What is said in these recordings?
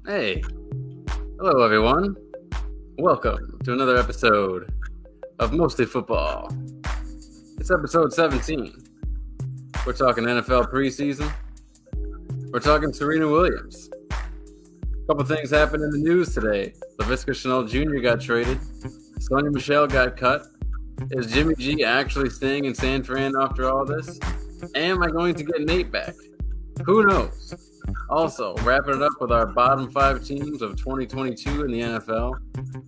Hey, hello everyone. Welcome to another episode of Mostly Football. It's episode 17. We're talking NFL preseason. We're talking Serena Williams. A couple things happened in the news today. Laviska Shenault Jr. got traded. Sonny Michel got cut. Is Jimmy G actually staying in San Fran after all this? Am I going to get Nate back? Who knows? Also, wrapping it up with our bottom 5 teams of 2022 in the NFL.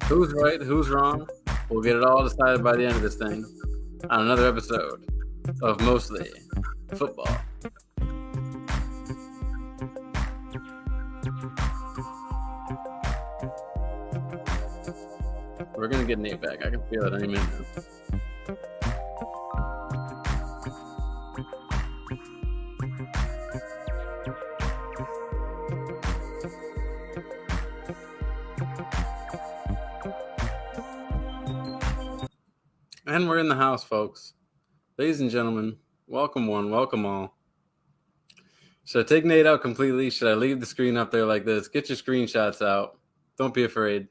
Who's right? Who's wrong? We'll get it all decided by the end of this thing on another episode of Mostly Football. We're going to get Nate back. I can feel it any minute now. And we're in the house, folks. Ladies and gentlemen, welcome one, welcome all. Should I take Nate out completely? Should I leave the screen up there like this? Get your screenshots out. Don't be afraid.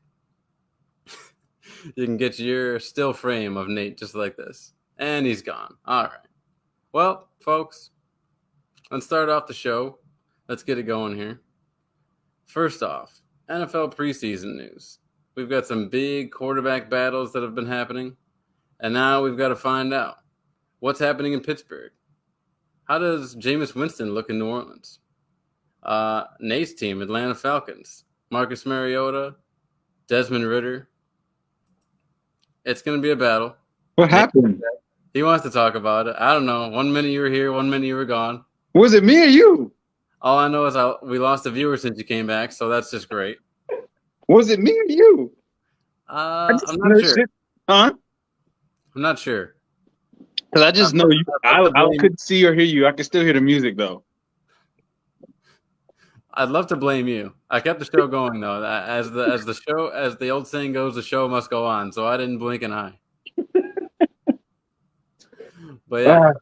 You can get your still frame of Nate just like this. And he's gone. All right. Well, folks, let's start off the show. Let's get it going here. First off, NFL preseason news. We've got some big quarterback battles that have been happening. And now we've got to find out what's happening in Pittsburgh. How does Jameis Winston look in New Orleans? Nate's team, Atlanta Falcons. Marcus Mariota, Desmond Ridder. It's going to be a battle. What happened? He wants to talk about it. I don't know. 1 minute you were here, 1 minute you were gone. Was it me or you? All I know is we lost a viewer since you came back, so that's just great. Was it me or you? I'm not sure. Huh? I'm not sure. Because I just know you. I couldn't see or hear you. I can still hear the music though. I'd love to blame you. I kept the show going though. As the old saying goes, the show must go on. So I didn't blink an eye. But yeah,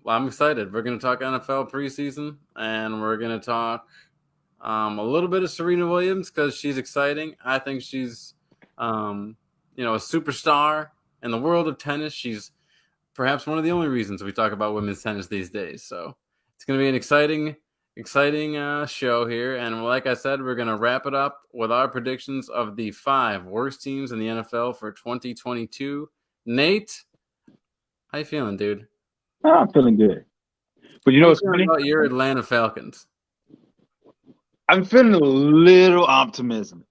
I'm excited. We're going to talk NFL preseason, and we're going to talk a little bit of Serena Williams because she's exciting. I think she's, a superstar in the world of tennis. She's perhaps one of the only reasons we talk about women's tennis these days. So it's going to be an exciting show here. And like I said, we're going to wrap it up with our predictions of the 5 worst teams in the NFL for 2022. Nate, how you feeling, dude? I'm feeling good. But you know what's funny? About your Atlanta Falcons. I'm feeling a little optimism.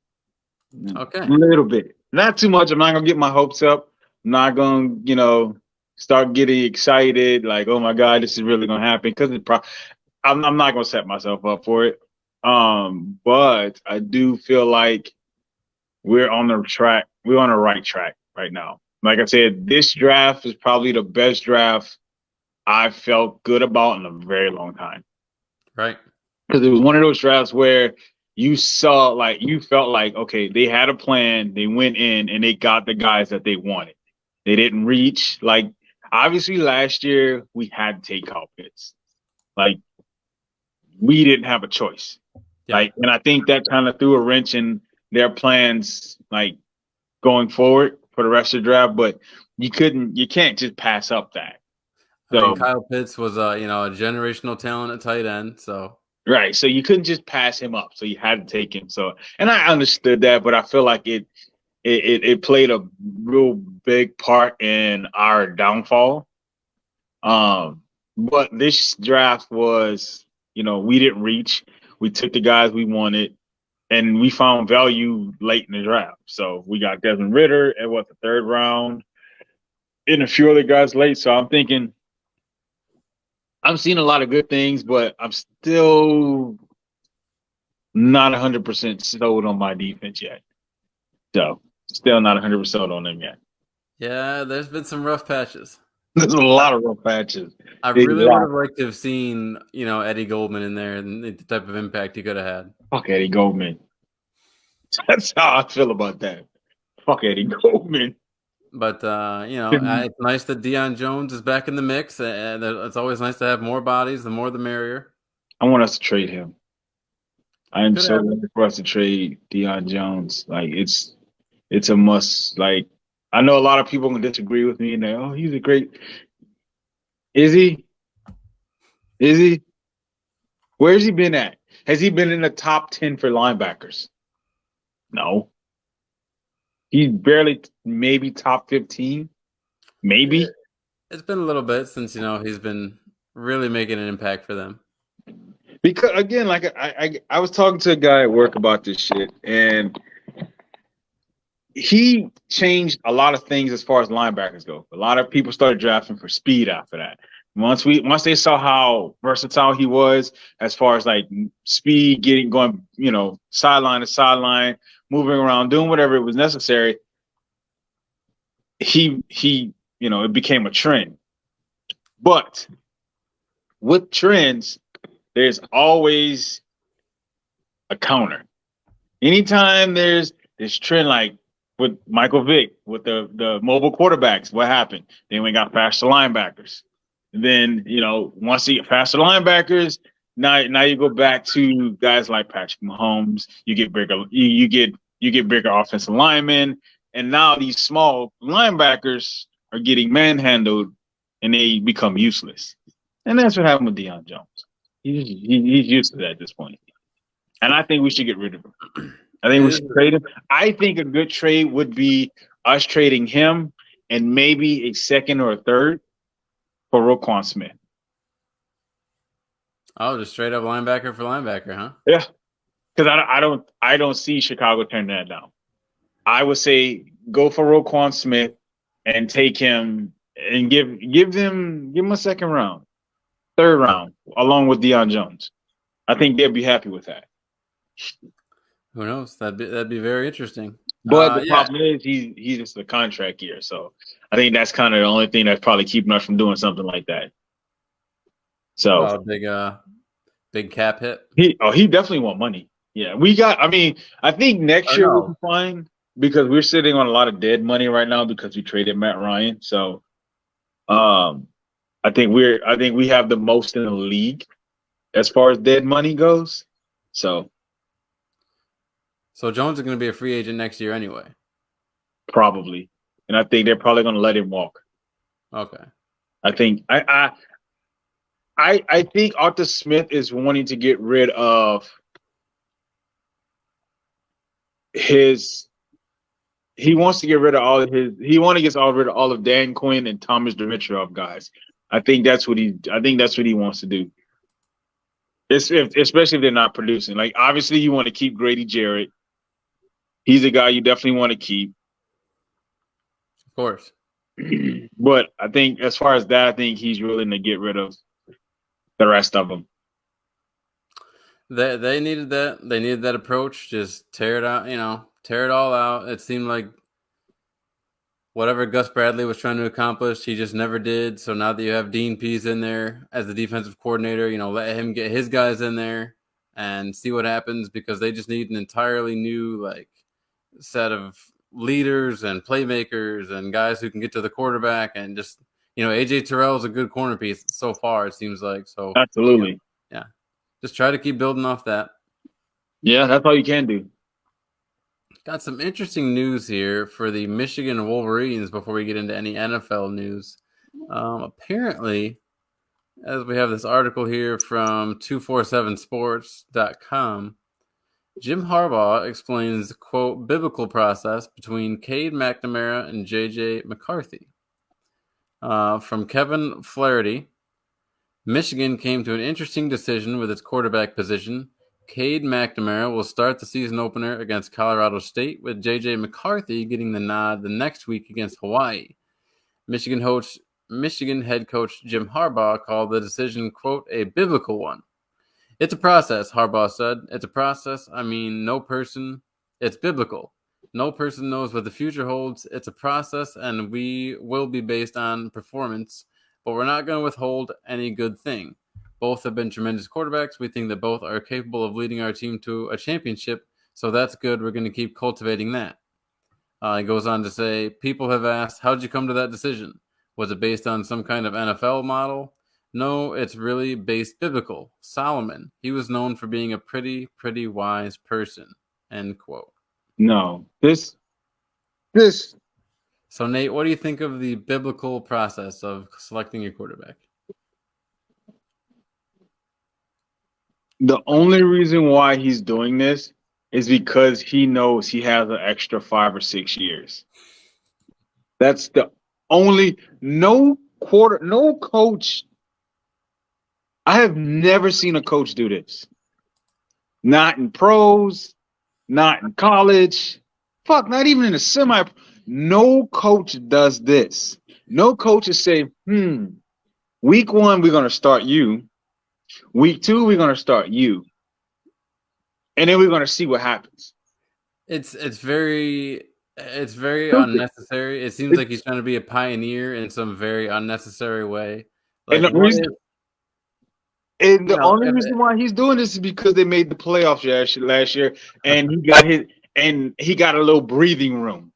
Okay. A little bit. Not too much. I'm not going to get my hopes up. I'm not going to, start getting excited. Like, oh, my God, this is really going to happen. Because I'm not going to set myself up for it. But I do feel like we're on the track. We're on the right track right now. Like I said, this draft is probably the best draft I felt good about in a very long time. Right. Because it was one of those drafts where you felt like, okay, they had a plan. They went in and they got the guys that they wanted. They didn't reach. Like, obviously, last year we had to take Kyle Pitts. Like, we didn't have a choice. Yeah. Like, and I think that kind of threw a wrench in their plans, like, going forward for the rest of the draft. But you can't just pass up that. So, I mean, Kyle Pitts was a generational talent at tight end. So right. So you couldn't just pass him up. So you had to take him. So, and I understood that, but I feel like it played a real big part in our downfall. But this draft was, we didn't reach. We took the guys we wanted, and we found value late in the draft. So we got Desmond Ridder at the 3rd round, and a few other guys late. So I'm thinking, I'm seeing a lot of good things, but I'm still not 100% sold on my defense yet. So still not 100% sold on them yet. Yeah, there's been some rough patches. There's a lot of rough patches. I really would have liked to have seen, Eddie Goldman in there and the type of impact he could have had. Fuck Eddie Goldman. That's how I feel about that. Fuck Eddie Goldman. But, it's nice that Deion Jones is back in the mix. It's always nice to have more bodies. The more, the merrier. I want us to trade him. I am Could so happen. ready for us to trade Deion Jones. Like it's a must. Like I know a lot of people can disagree with me and they, oh, he's a great. Is he? Is he? Where's he been at? Has he been in the top 10 for linebackers? No. He's barely maybe top 15. Maybe. It's been a little bit since he's been really making an impact for them. Because again, like I was talking to a guy at work about this shit, and he changed a lot of things as far as linebackers go. A lot of people started drafting for speed after that. Once they saw how versatile he was as far as like speed, going, sideline to sideline, moving around, doing whatever was necessary, it became a trend. But with trends, there's always a counter. Anytime there's this trend, like with Michael Vick, with the mobile quarterbacks, what happened? Then we got faster linebackers. And then, once you get faster linebackers, now you go back to guys like Patrick Mahomes. You get bigger, you get bigger offensive linemen, and now these small linebackers are getting manhandled, and they become useless. And that's what happened with Deion Jones. He's useless at this point, and I think we should get rid of him. I think we should trade him. I think a good trade would be us trading him and maybe a second or a third for Roquan Smith. Oh, just straight up linebacker for linebacker, huh? Yeah, because I don't see Chicago turning that down. I would say go for Roquan Smith and take him and give him a second round, third round, along with Deion Jones. I think they'd be happy with that. Who knows? That'd be very interesting. But the problem is he's just a contract year, so I think that's kind of the only thing that's probably keeping us from doing something like that. So big cap hit. He definitely want money. Yeah, I think next year we'll be fine because we're sitting on a lot of dead money right now because we traded Matt Ryan. So, I think we have the most in the league as far as dead money goes. So Jones is going to be a free agent next year anyway. Probably, and I think they're probably going to let him walk. Okay. I think I think Arthur Smith is wanting to get rid of his. He wants to get rid of all of his. He wants to get rid of all of Dan Quinn and Thomas Dimitroff guys. I think that's what he wants to do. Especially if they're not producing. Like obviously, you want to keep Grady Jarrett. He's a guy you definitely want to keep. Of course. But I think as far as that, I think he's willing to get rid of the rest of them. They needed that. They needed that approach. Just tear it out, tear it all out. It seemed like whatever Gus Bradley was trying to accomplish, he just never did. So now that you have Dean Pease in there as the defensive coordinator, let him get his guys in there and see what happens because they just need an entirely new set of leaders and playmakers and guys who can get to the quarterback and just AJ Terrell is a good corner piece so far, it seems like. So absolutely. Yeah. Just try to keep building off that. Yeah, that's all you can do. Got some interesting news here for the Michigan Wolverines before we get into any NFL news. Apparently, as we have this article here from 247sports.com, Jim Harbaugh explains the, quote, biblical process between Cade McNamara and J.J. McCarthy. From Kevin Flaherty, Michigan came to an interesting decision with its quarterback position. Cade McNamara will start the season opener against Colorado State, with J.J. McCarthy getting the nod the next week against Hawaii. Michigan head coach Jim Harbaugh called the decision, quote, a biblical one. It's a process, Harbaugh said. It's a process. It's biblical. No person knows what the future holds. It's a process, and we will be based on performance, but we're not going to withhold any good thing. Both have been tremendous quarterbacks. We think that both are capable of leading our team to a championship, so that's good. We're going to keep cultivating that. He goes on to say, people have asked, how'd you come to that decision? Was it based on some kind of NFL model? No, it's really based biblical. Solomon, he was known for being a pretty wise person. End quote. No, this. So, Nate, what do you think of the biblical process of selecting a quarterback? The only reason why he's doing this is because he knows he has an extra 5 or 6 years. That's the only no coach. I have never seen a coach do this. Not in pros, not in college. Fuck, not even in a semi. No coach does this. No coaches say, week 1, we're going to start you. Week 2, we're going to start you. And then we're going to see what happens. It's very unnecessary. It seems like he's trying to be a pioneer in some very unnecessary way. Like, and the only reason why he's doing this is because they made the playoffs last year, and he got a little breathing room.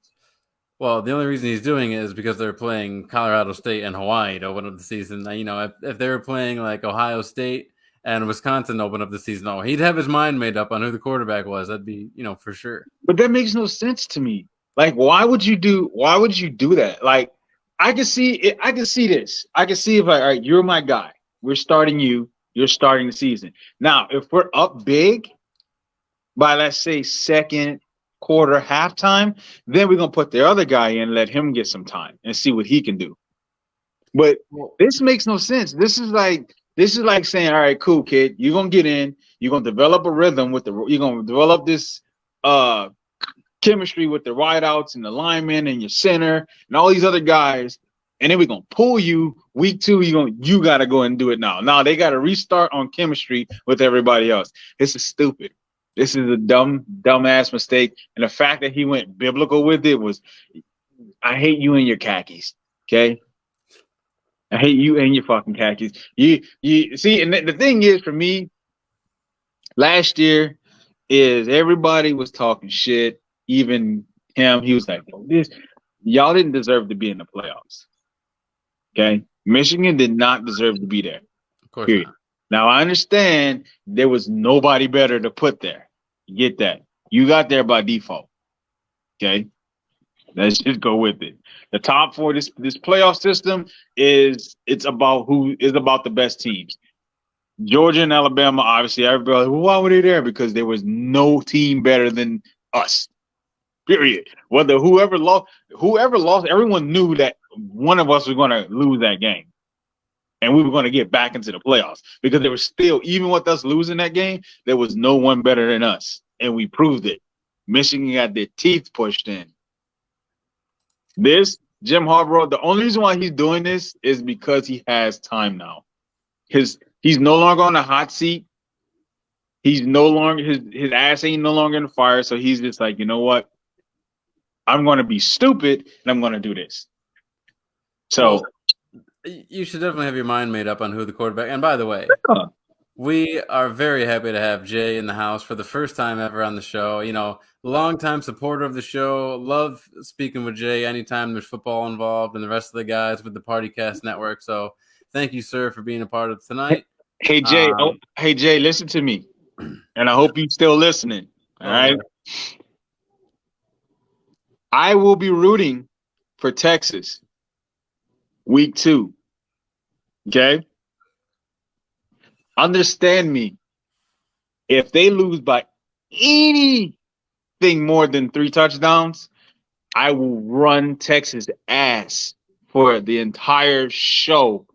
Well, the only reason he's doing it is because they're playing Colorado State and Hawaii to open up the season. You know, if they were playing like Ohio State and Wisconsin to open up the season, he'd have his mind made up on who the quarterback was. That'd be, for sure. But that makes no sense to me. Like, why would you do that? Like, I can see it. I can see this. I can see if all right, you're my guy. We're starting you. You're starting the season. Now, if we're up big by, let's say, second quarter, halftime, then we're going to put the other guy in and let him get some time and see what he can do. But this makes no sense. This is like saying, all right, cool, kid. You're going to get in. You're going to develop a rhythm you're going to develop this chemistry with the wideouts and the linemen and your center and all these other guys. And then we're going to pull you week 2. You got to go and do it now. Now they got to restart on chemistry with everybody else. This is stupid. This is a dumbass mistake. And the fact that he went biblical with it was, I hate you and your khakis. Okay. I hate you and your fucking khakis. You see, and the thing is for me, last year is everybody was talking shit. Even him, he was like, y'all didn't deserve to be in the playoffs. Okay, Michigan did not deserve to be there. Of course period. Not. Now I understand there was nobody better to put there. You get that? You got there by default. Okay, let's just go with it. The top 4, this playoff system it's about the best teams. Georgia and Alabama, obviously, everybody. Well, why were they there? Because there was no team better than us. Period. Whether whoever lost, everyone knew that one of us was going to lose that game. And we were going to get back into the playoffs because there was still, even with us losing that game, there was no one better than us. And we proved it. Michigan got their teeth pushed in. This, Jim Harbaugh, the only reason why he's doing this is because he has time now. He's no longer on the hot seat. He's no longer, his ass ain't no longer in the fire. So he's just like, you know what? I'm going to be stupid and I'm going to do this. So you should definitely have your mind made up on who the quarterback. And by the way, we are very happy to have Jay in the house for the first time ever on the show. Longtime supporter of the show. Love speaking with Jay anytime there's football involved and the rest of the guys with the PartyCast Network. So thank you, sir, for being a part of tonight. Hey, Jay, listen to me. And I hope you're still listening. All right. I will be rooting for Texas week 2. Okay? Understand me. If they lose by anything more than 3 touchdowns, I will run Texas ass for the entire show.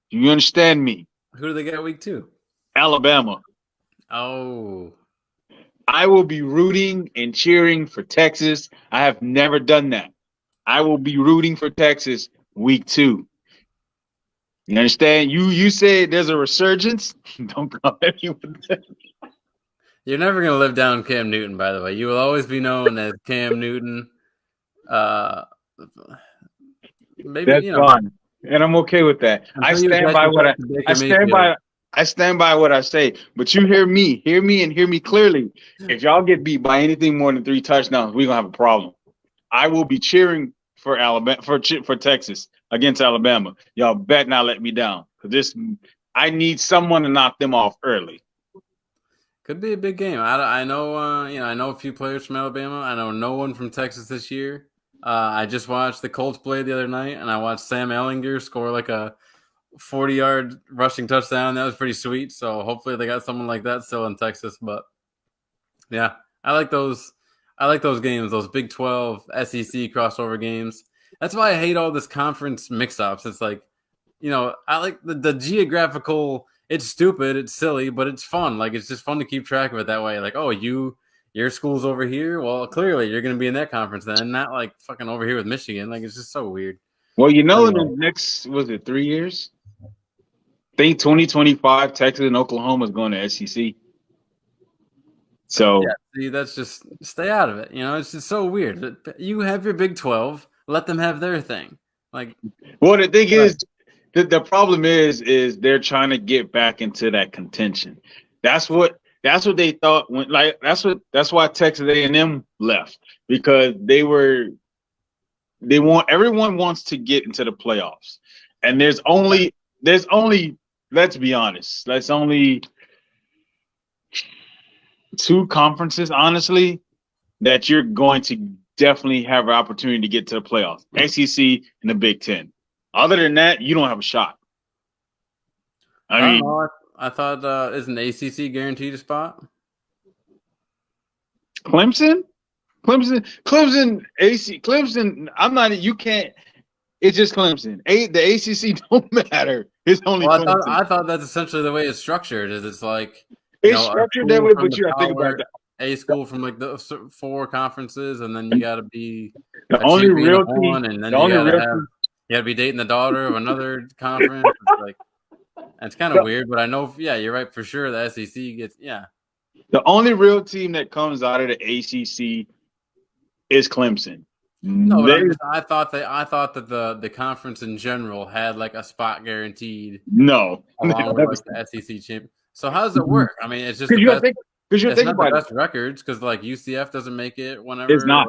Do you understand me? Who do they get week 2? Alabama. Oh. I will be rooting and cheering for Texas. I have never done that. I will be rooting for Texas week 2. You understand? You say there's a resurgence. Don't come at me with that. You're never going to live down Cam Newton, by the way. You will always be known as Cam Newton. Maybe that's fine. And I'm okay with that. I stand by what I stand by what I say, but you hear me and hear me clearly. If y'all get beat by anything more than 3 touchdowns, we're gonna have a problem. I will be cheering for Alabama for Texas against Alabama. Y'all bet not let me down. I need someone to knock them off early. Could be a big game. I know, I know a few players from Alabama. I know no one from Texas this year. I just watched the Colts play the other night, and I watched Sam Ehlinger score like a 40-yard rushing touchdown. That was pretty sweet. So hopefully they got someone like that still in Texas. But yeah, I like those. I like those games, those Big 12 SEC crossover games. That's why I hate all this conference mix-ups. It's like, I like the geographical. It's stupid, it's silly, but it's fun. Like, it's just fun to keep track of it that way. Like, oh, your school's over here. Well, clearly you're going to be in that conference then, not like fucking over here with Michigan. Like, it's just so weird. Well, in the next, was it 3 years? I think 2025, Texas and Oklahoma is going to SEC. So yeah, see, that's just stay out of it. It's just so weird. You have your Big 12, let them have their thing. Like, well, the thing is, the problem is they're trying to get back into that contention. That's what they thought when, like, that's why Texas A&M left, because everyone wants to get into the playoffs, and there's only let's be honest, that's only 2 conferences, honestly, that you're going to definitely have an opportunity to get to the playoffs: SEC and the Big Ten. Other than that, you don't have a shot. I mean, I thought isn't the ACC guaranteed a spot? Clemson. I'm not. You can't. It's just Clemson. The ACC don't matter. It's only. Well, I thought that's essentially the way it's structured. Is it's like it's structured that way, but you got to think about that. A school from like the 4 conferences, and then you got to be the only real team, and then you got to be dating the daughter of another conference. It's like, it's kind of weird, but I know, you're right for sure. The SEC gets, The only real team that comes out of the ACC is Clemson. No, but I thought that the conference in general had like a spot guaranteed. No, along with like the SEC champion. So how does it work? I mean, it's just because you're thinking about the best records, because like UCF doesn't make it whenever. It's not.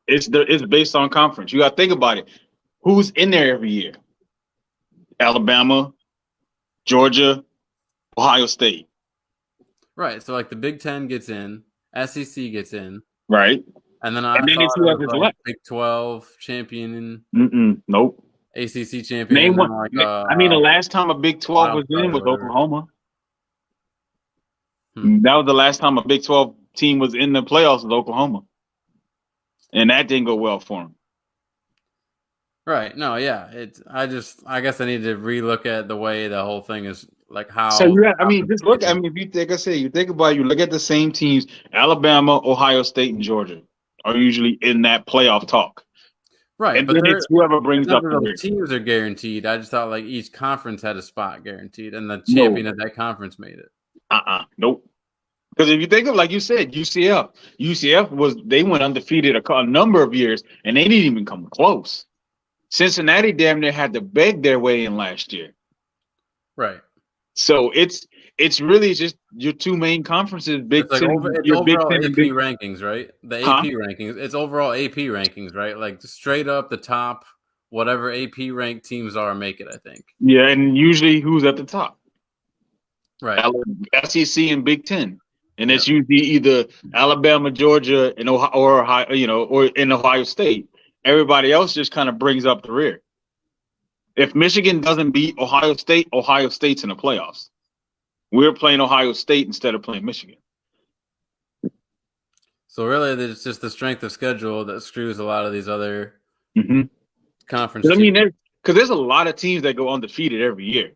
It's based on conference. You got to think about it. Who's in there every year? Alabama, Georgia, Ohio State. Right. So like the Big 10 gets in, SEC gets in. Right. And then it's whoever's left. Big 12 champion. Nope. ACC champion. Name one. The last time a Big 12 was in was Oklahoma. That was the last time a Big 12 team was in the playoffs with Oklahoma. And that didn't go well for them. Right. No, yeah. I guess I need to relook at the way the whole thing is, like how. So just look. If you think you think about it, you look at the same teams. Alabama, Ohio State, and Georgia are usually in that playoff talk. Right. And then it's whoever brings up the teams are guaranteed. I just thought like each conference had a spot guaranteed, and the champion of that conference made it. Nope. Because if you think of, like you said, UCF they went undefeated a number of years, and they didn't even come close. Cincinnati damn near had to beg their way in last year. Right. So it's really just your 2 main conferences, Big Ten, your Big Ten AP rankings, right? The AP rankings. It's overall AP rankings, right? Like straight up the top, whatever AP ranked teams are, make it, I think. Yeah, and usually who's at the top? Right. SEC and Big Ten. And it's usually either Alabama, Georgia, and Ohio, or in Ohio State. Everybody else just kind of brings up the rear. If Michigan doesn't beat Ohio State's in the playoffs. We're playing Ohio State instead of playing Michigan. So really, it's just the strength of schedule that screws a lot of these other conferences. Because there's a lot of teams that go undefeated every year.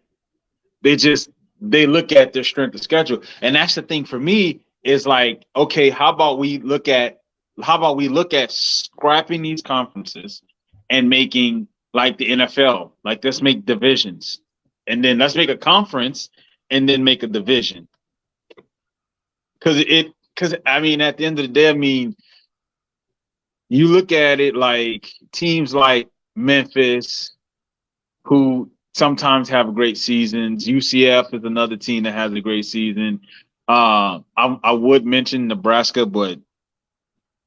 They look at their strength of schedule, and that's the thing for me is like, okay, how about we look at scrapping these conferences and making like the NFL, like let's make divisions, and then let's make a conference and then make a division. Because at the end of the day, you look at it like teams like Memphis, who sometimes have great seasons. UCF is another team that has a great season. I would mention Nebraska, but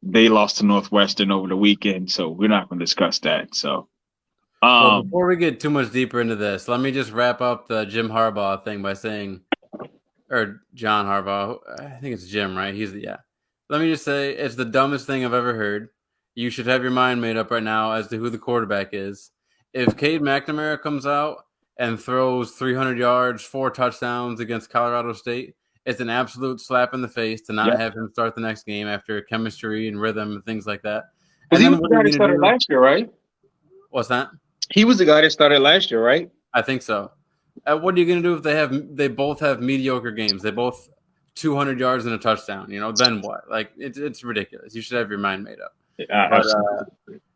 they lost to Northwestern over the weekend, so we're not going to discuss that. So, Well, before we get too much deeper into this, let me just wrap up the Jim Harbaugh thing by saying, or John Harbaugh, I think it's Jim, right? Yeah. Let me just say, it's the dumbest thing I've ever heard. You should have your mind made up right now as to who the quarterback is. If Cade McNamara comes out and throws 300 yards, 4 touchdowns against Colorado State, it's an absolute slap in the face to not have him start the next game after chemistry and rhythm and things like that. Because he was the guy that started last year, right? What's that? He was the guy that started last year, right? I think so. What are you going to do if they both have mediocre games? They both 200 yards and a touchdown. Then what? Like it's ridiculous. You should have your mind made up.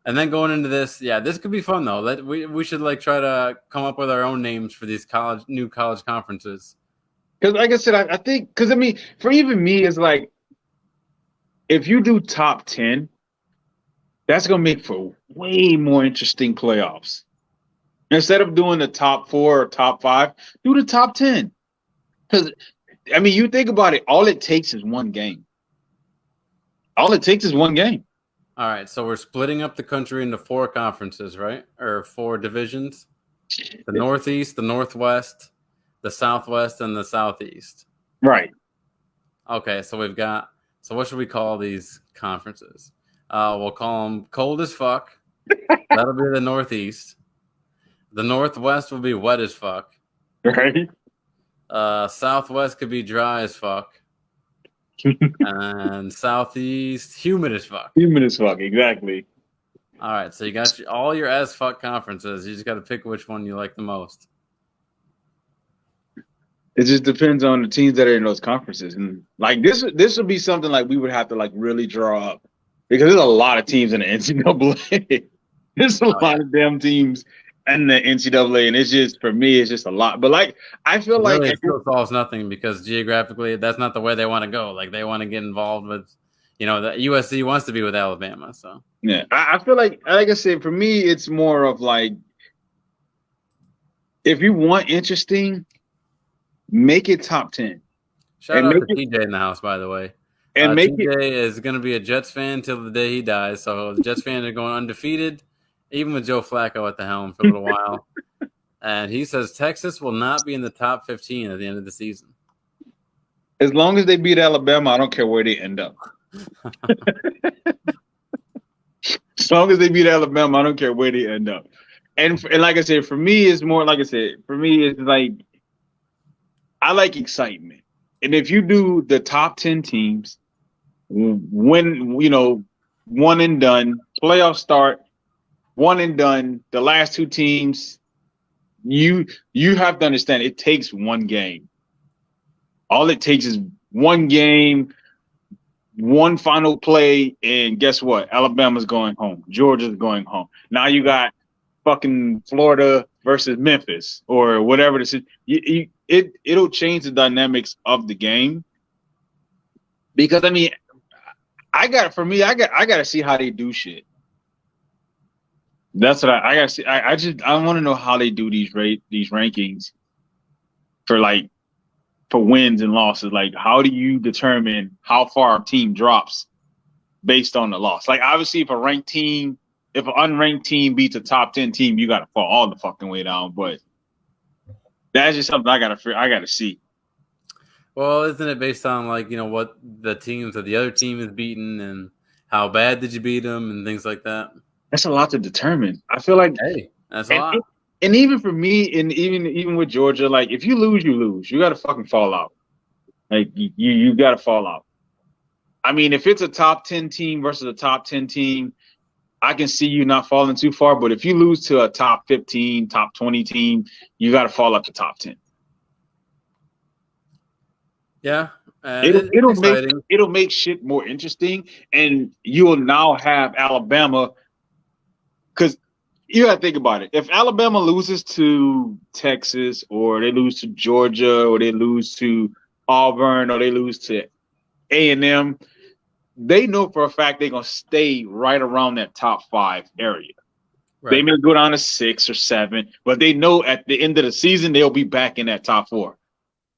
And then going into this, this could be fun though. We should try to come up with our own names for these new college conferences. Because like I said, I think for even me, it's like if you do top 10, that's gonna make for way more interesting playoffs. Instead of doing the top 4 or top 5, do the top 10. Because you think about it, all it takes is one game. All it takes is one game. All right, so we're splitting up the country into 4 conferences, right? Or 4 divisions. The Northeast, the Northwest, the Southwest, and the Southeast. Right. Okay, so what should we call these conferences? We'll call them cold as fuck. That'll be the Northeast. The Northwest will be wet as fuck. Right. Southwest could be dry as fuck. And Southeast, humid as fuck. Humid as fuck, exactly. All right, so you got all your as fuck conferences. You just got to pick which one you like the most. It just depends on the teams that are in those conferences. And this would be something we would have to really draw up. Because there's a lot of teams in the NCAA. There's a lot of damn teams in the NCAA, and it's just, for me, it's just a lot. But I feel it still solves nothing because geographically, that's not the way they want to go. They want to get involved with, the USC wants to be with Alabama. So yeah, I feel like I said, for me, it's more of if you want interesting, make it top 10. Shout out to TJ in the house, by the way. And TJ is going to be a Jets fan till the day he dies. So the Jets fans are going undefeated, even with Joe Flacco at the helm for a little while. And he says Texas will not be in the top 15 at the end of the season. As long as they beat Alabama, I don't care where they end up. As long as they beat Alabama, I don't care where they end up. And like I said, for me, it's more for me, it's I like excitement. And if you do the top 10 teams, when one and done, playoffs start, one and done, the last 2 teams, you have to understand it takes one game. All it takes is one game, one final play, and guess what? Alabama's going home. Georgia's going home. Now you got fucking Florida versus Memphis or whatever this is. It'll change the dynamics of the game. Because I got to see how they do shit. That's what I got to see. I want to know how they do these rankings for wins and losses. How do you determine how far a team drops based on the loss? Obviously, if an unranked team beats a top 10 team, you got to fall all the fucking way down. But that's just something I got to see. Well, isn't it based on what the teams that the other team is beaten and how bad did you beat them and things like that? That's a lot to determine. I feel that's a lot. And even for me, and even with Georgia, if you lose, you lose. You got to fucking fall out. You got to fall out. If it's a top 10 team versus a top 10 team, I can see you not falling too far. But if you lose to a top 15, top 20 team, you got to fall up to top 10. Yeah. It'll make shit more interesting. And you will now have Alabama. Because you got to think about it. If Alabama loses to Texas, or they lose to Georgia, or they lose to Auburn, or they lose to A&M, they know for a fact they're going to stay right around that top 5 area. Right. They may go down to 6 or 7, but they know at the end of the season they'll be back in that top 4,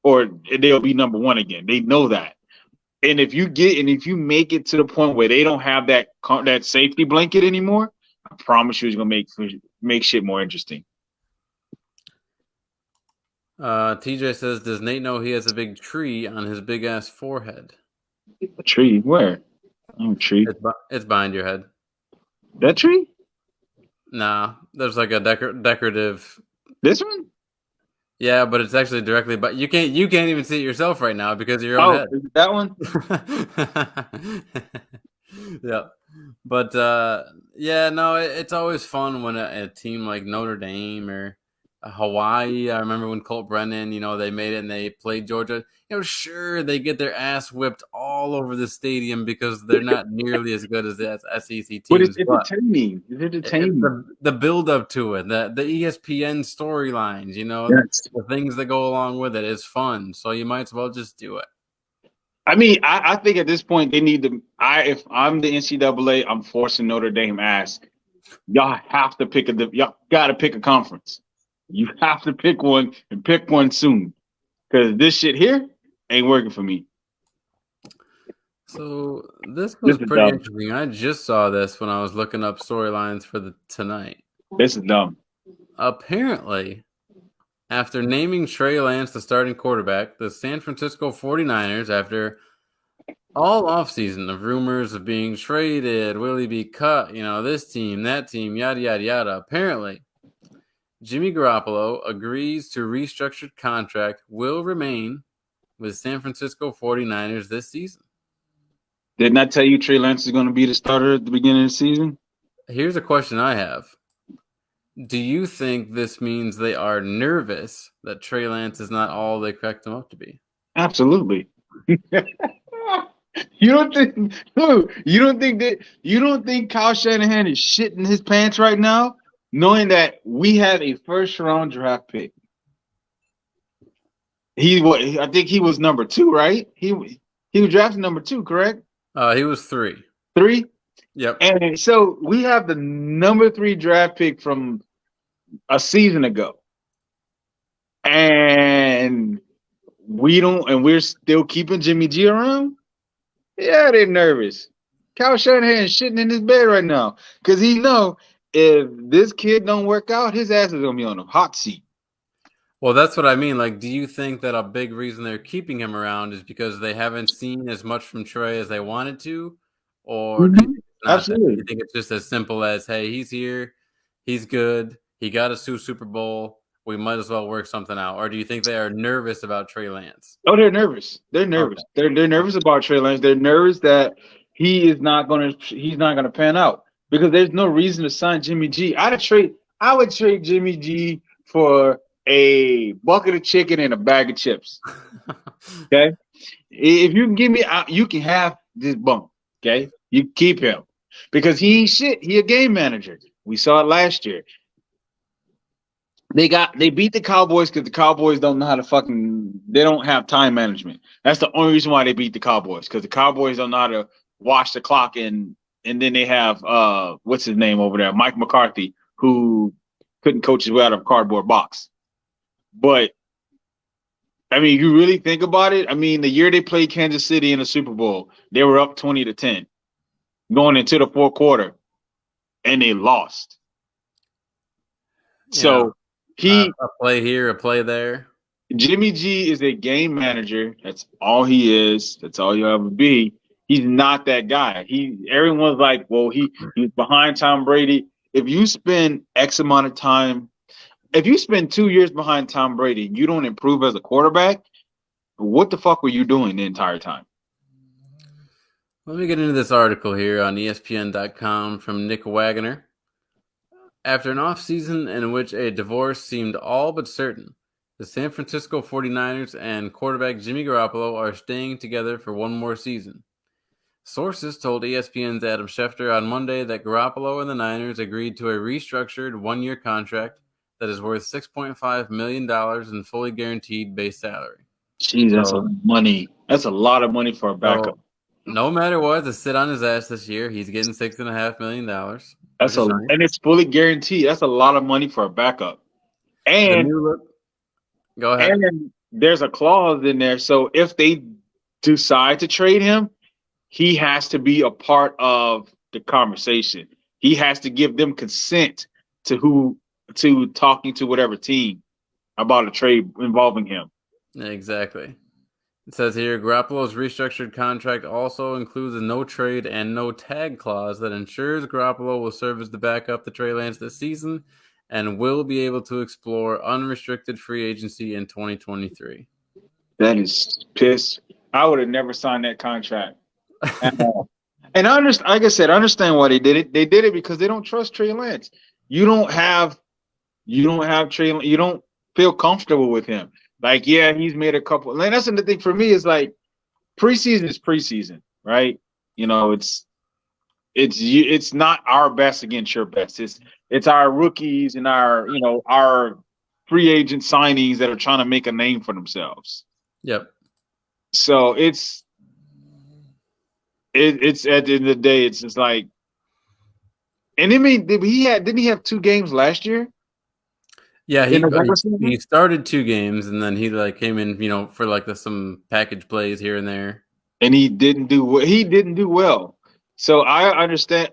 or they'll be number 1 again. They know that. And if you make it to the point where they don't have that safety blanket anymore, I promise you, it's gonna make shit more interesting. TJ says, does Nate know he has a big tree on his big ass forehead? A tree? Where? Oh, tree. It's behind your head. That tree? Nah, there's like a decorative. This one? Yeah, but it's actually directly. But you can't even see it yourself right now because of your own head. Is it that one? Yeah, but yeah, no, it's always fun when a team like Notre Dame or Hawaii. I remember when Colt Brennan, they made it and they played Georgia. Sure, they get their ass whipped all over the stadium because they're not nearly as good as the SEC teams. But it's entertaining. It's entertaining. The build up to it, the ESPN storylines, the things that go along with it is fun. So you might as well just do it. I mean, I think at this point they need to. If I'm the NCAA, I'm forcing Notre Dame ass. Y'all have to y'all got to pick a conference. You have to pick one and pick one soon, because this shit here ain't working for me. So this was pretty interesting. I just saw this when I was looking up storylines for tonight. This is dumb. Apparently, after naming Trey Lance the starting quarterback, the San Francisco 49ers, after all offseason of rumors of being traded, will he be cut, this team, that team, yada, yada, yada. Apparently, Jimmy Garoppolo agrees to restructured contract, will remain with San Francisco 49ers this season. Didn't I tell you Trey Lance is going to be the starter at the beginning of the season? Here's a question I have. Do you think this means they are nervous that Trey Lance is not all they cracked him up to be? Absolutely. You don't think Kyle Shanahan is shitting his pants right now, knowing that we have a first-round draft pick? I think he was number 2, right? He was drafted number 2, correct? He was 3. 3? Yep. And so we have the number 3 draft pick from a season ago. And we're still keeping Jimmy G around? Yeah, they're nervous. Kyle Shanahan is shitting in his bed right now because he know if this kid don't work out, his ass is going to be on a hot seat. Well, that's what I mean. Like, do you think that a big reason they're keeping him around is because they haven't seen as much from Trey as they wanted to? Or do you think Absolutely. You think it's just as simple as, hey, he's here, he's good, he got us to Super Bowl, we might as well work something out? Or do you think they are nervous about Trey Lance? Oh, they're nervous. They're nervous. Okay. They're nervous about Trey Lance. They're nervous that he's not gonna pan out because there's no reason to sign Jimmy G. I would trade Jimmy G for a bucket of chicken and a bag of chips. Okay, if you can give me, you can have this bum. Okay, you keep him because he ain't shit. He a game manager. We saw it last year. They beat the Cowboys because the Cowboys don't know how to they don't have time management. That's the only reason why they beat the Cowboys, because the Cowboys don't know how to watch the clock, and then they have what's his name over there, Mike McCarthy, who couldn't coach his way out of a cardboard box. But I mean, you really think about it. I mean, the year they played Kansas City in the Super Bowl, they were up 20-10 going into the fourth quarter, and they lost. So a play here, a play there. Jimmy G is a game manager. That's all he is. That's all he'll ever be. He's not that guy. Everyone's like, well, he's behind Tom Brady. If you spend X amount of time, if you spend 2 years behind Tom Brady, you don't improve as a quarterback, what the fuck were you doing the entire time? Let me get into this article here on ESPN.com from Nick Wagoner. After an offseason in which a divorce seemed all but certain, the San Francisco 49ers and quarterback Jimmy Garoppolo are staying together for one more season. Sources told ESPN's Adam Schefter on Monday that Garoppolo and the Niners agreed to a restructured one-year contract that is worth $6.5 million in fully guaranteed base salary. Jeez, that's a lot of money. That's a lot of money for a backup. No matter what, to sit on his ass this year, he's getting $6.5 million. And it's fully guaranteed. That's a lot of money for a backup. And go ahead. And there's a clause in there, so if they decide to trade him, he has to be a part of the conversation. he has to give them consent to talking to whatever team about a trade involving him. Exactly. It says here, Garoppolo's restructured contract also includes a no trade and no tag clause that ensures Garoppolo will serve as the backup to Trey Lance this season and will be able to explore unrestricted free agency in 2023. That is piss. I would have never signed that contract. And I understand, like I said, I understand why they did it. They did it because they don't trust Trey Lance. You don't have Trey. You don't feel comfortable with him. Like, yeah, he's made a couple. And that's the thing for me is like preseason is preseason, right? You know, it's not our best against your best. It's our rookies and our free agent signees that are trying to make a name for themselves. Yep. So it's at the end of the day, it's just like, and I mean, didn't he have 2 games last year? Yeah, he started 2 games and then he like came in, for like some package plays here and there. And he didn't do well. So I understand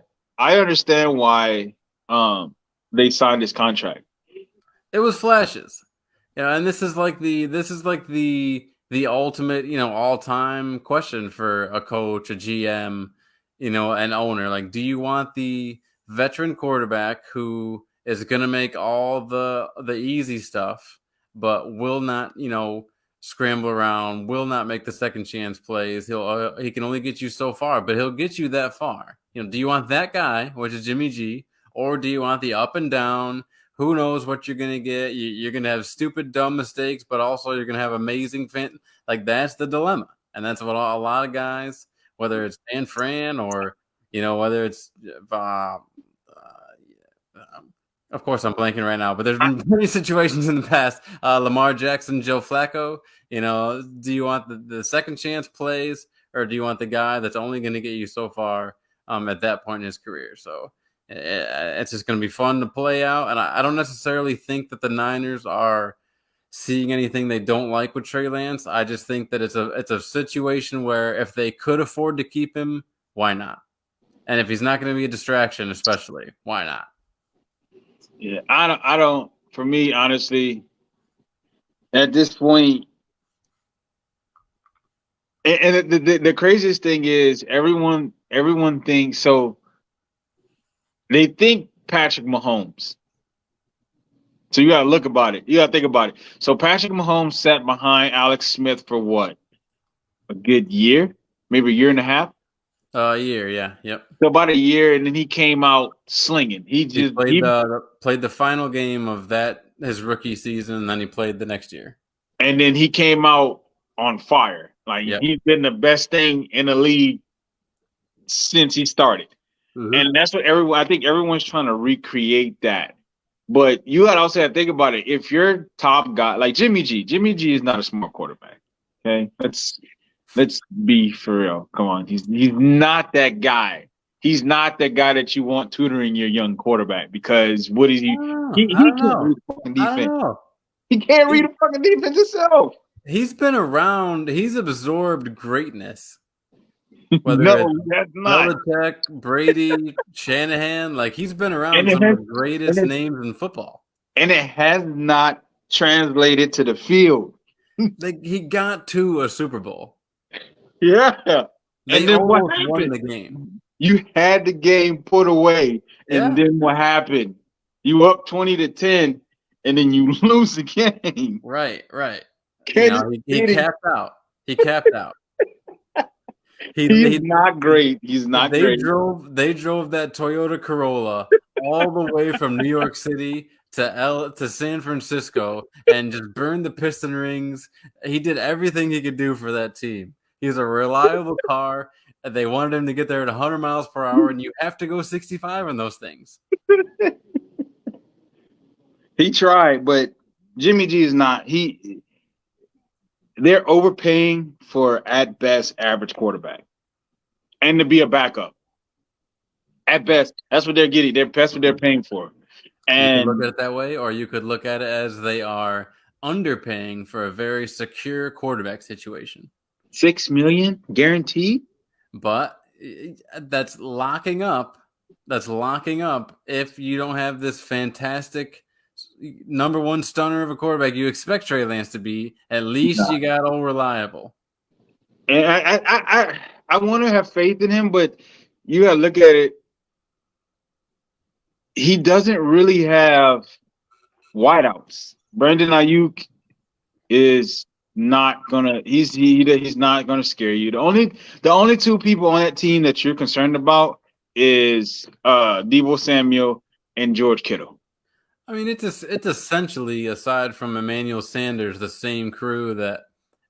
why they signed his contract. It was flashes. And this is like the ultimate, all-time question for a coach, a GM, an owner. Like, do you want the veteran quarterback who is going to make all the easy stuff, but will not, scramble around, will not make the second chance plays. He can only get you so far, but he'll get you that far. Do you want that guy, which is Jimmy G, or do you want the up and down? Who knows what you're going to get? You're going to have stupid, dumb mistakes, but also you're going to have amazing fan. Like, that's the dilemma. And that's what a lot of guys, whether it's Dan Fran or, whether it's of course, I'm blanking right now, but there's been many situations in the past. Lamar Jackson, Joe Flacco, do you want the second chance plays or do you want the guy that's only going to get you so far at that point in his career? So it's just going to be fun to play out. And I don't necessarily think that the Niners are seeing anything they don't like with Trey Lance. I just think that it's a situation where if they could afford to keep him, why not? And if he's not going to be a distraction, especially, why not? Yeah, I don't. For me, honestly, at this point, and the craziest thing is everyone thinks so. They think Patrick Mahomes. So you got to look about it. You got to think about it. So Patrick Mahomes sat behind Alex Smith for what? A good year, maybe a year and a half. A year, yeah, yep. So about a year, and then he came out slinging. He played the final game of his rookie season, and then he played the next year. And then he came out on fire. Like, He's been the best thing in the league since he started. Mm-hmm. And that's what I think everyone's trying to recreate that. But you got to also have to think about it. If your top guy, like Jimmy G is not a smart quarterback. Okay, Let's be for real. Come on. He's not that guy. He's not that guy that you want tutoring your young quarterback because what is he? He can't read the fucking defense. He can't read the fucking defense himself. He's been around. He's absorbed greatness. Whether no, that's not. Belichick, Brady, Shanahan, like he's been around some of the greatest names in football. And it has not translated to the field. Like he got to a Super Bowl. Yeah. And then what happened? Won the game. You had the game put away. And then what happened? You up 20-10, and then you lose the game. Right. He capped out. He's not great. He's not great. They drove that Toyota Corolla all the way from New York City to San Francisco and just burned the piston rings. He did everything he could do for that team. He's a reliable car. They wanted him to get there at 100 miles per hour, and you have to go 65 on those things. He tried, but Jimmy G is not. They're overpaying for, at best, average quarterback. And to be a backup. At best, that's what they're getting. That's what they're paying for. And you could look at it that way, or you could look at it as they are underpaying for a very secure quarterback situation. $6 million guaranteed? But that's locking up that's locking up if you don't have this fantastic number one stunner of a quarterback you expect Trey Lance to be. At least you got all reliable. And I want to have faith in him, but you got to look at it. He doesn't really have wideouts. Brandon Ayuk is not gonna. He's not gonna scare you. The only two people on that team that you're concerned about is Deebo Samuel and George Kittle. I mean, it's essentially, aside from Emmanuel Sanders, the same crew that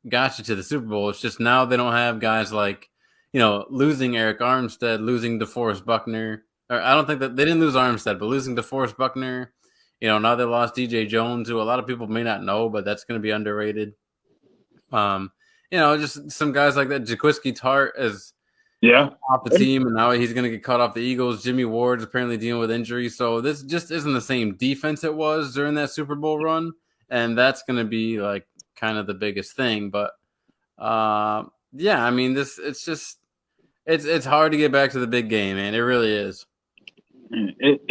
got you to the Super Bowl. It's just now they don't have guys like, losing Eric Armstead, losing DeForest Buckner. Or I don't think that they didn't lose Armstead, but losing DeForest Buckner. Now they lost DJ Jones, who a lot of people may not know, but that's going to be underrated. Just some guys like that. Jaquiski Tart is off the team, and now he's going to get cut off the Eagles. Jimmy Ward's apparently dealing with injury, so this just isn't the same defense it was during that Super Bowl run, and that's going to be like kind of the biggest thing. But I mean, it's hard to get back to the big game, man. It really is.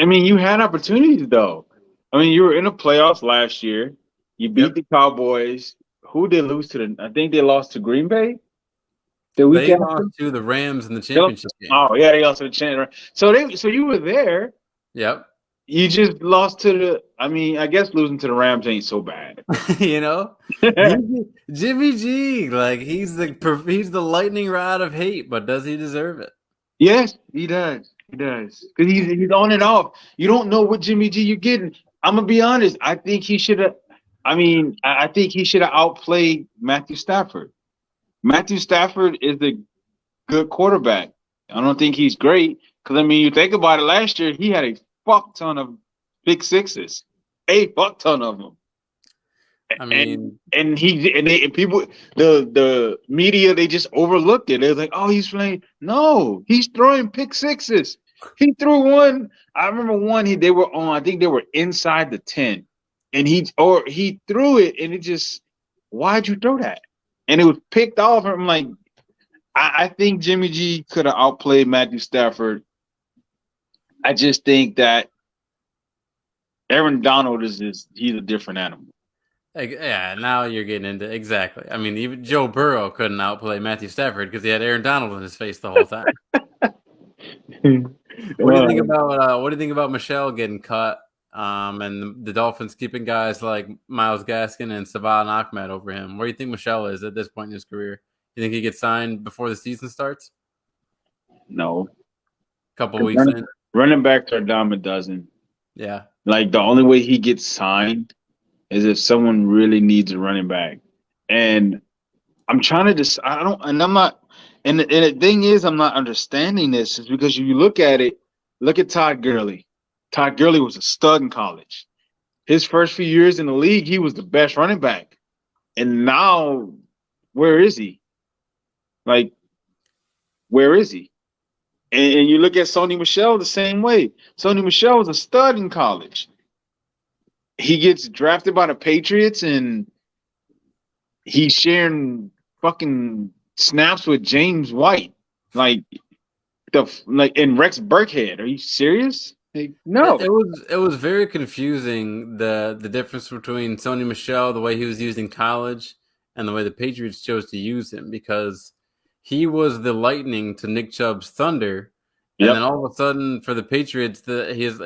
I mean, you had opportunities though. I mean, you were in the playoffs last year. You beat the Cowboys. Who did lose to? I think they lost to Green Bay. They lost to the Rams in the championship game. Oh yeah, they lost to the championship. So you were there. Yep. You just lost to the. I mean, I guess losing to the Rams ain't so bad. Jimmy G, like he's the lightning rod of hate, but does he deserve it? Yes, he does. He does, because he's on and off. You don't know what Jimmy G you're getting. I'm gonna be honest. I think he should have. I mean, I think he should have outplayed Matthew Stafford. Matthew Stafford is a good quarterback. I don't think he's great because, I mean, you think about it, last year he had a fuck ton of big sixes, a fuck ton of them. I mean, and people, the media, they just overlooked it. They're like, oh, he's playing. No, he's throwing pick sixes. He threw one. I remember one. They were on. I think they were inside the 10, and he threw it, and it just, why'd you throw that? And it was picked off. I'm like, I think Jimmy G could have outplayed Matthew Stafford. I just think that Aaron Donald he's a different animal. Yeah, now you're getting into exactly. I mean, even Joe Burrow couldn't outplay Matthew Stafford because he had Aaron Donald in his face the whole time. What do you think about Michelle getting cut? And the Dolphins keeping guys like Myles Gaskin and Salvon Ahmed over him. Where do you think Michelle is at this point in his career? You think he gets signed before the season starts? No. Couple weeks in. Running backs are a dime a dozen. Yeah. Like, the only way he gets signed is if someone really needs a running back. And I'm trying to and the thing is, I'm not understanding this is because you look at it, look at Todd Gurley. Todd Gurley was a stud in college. His first few years in the league, he was the best running back. And now, where is he? Like, where is he? And you look at Sony Michel the same way. Sony Michel was a stud in college. He gets drafted by the Patriots, and he's sharing fucking snaps with James White. And Rex Burkhead. Are you serious? No. It was very confusing, the difference between Sony Michel, the way he was used in college, and the way the Patriots chose to use him, because he was the lightning to Nick Chubb's thunder, and then all of a sudden for the Patriots, he's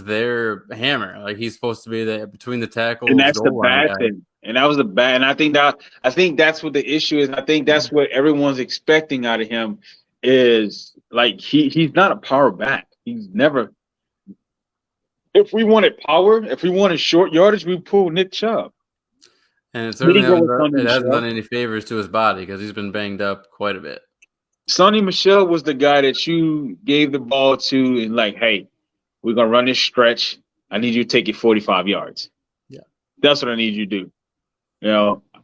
their hammer. Like, he's supposed to be between the tackles. And that's the bad thing. And that was the bad. And I think that's what the issue is. I think that's what everyone's expecting out of him is, like, he's not a power back. He's never. If we wanted power, if we wanted short yardage, we pull Nick Chubb. And it certainly hasn't done any favors to his body because he's been banged up quite a bit. Sonny Michel was the guy that you gave the ball to and, like, hey, we're going to run this stretch. I need you to take it 45 yards. Yeah. That's what I need you to do.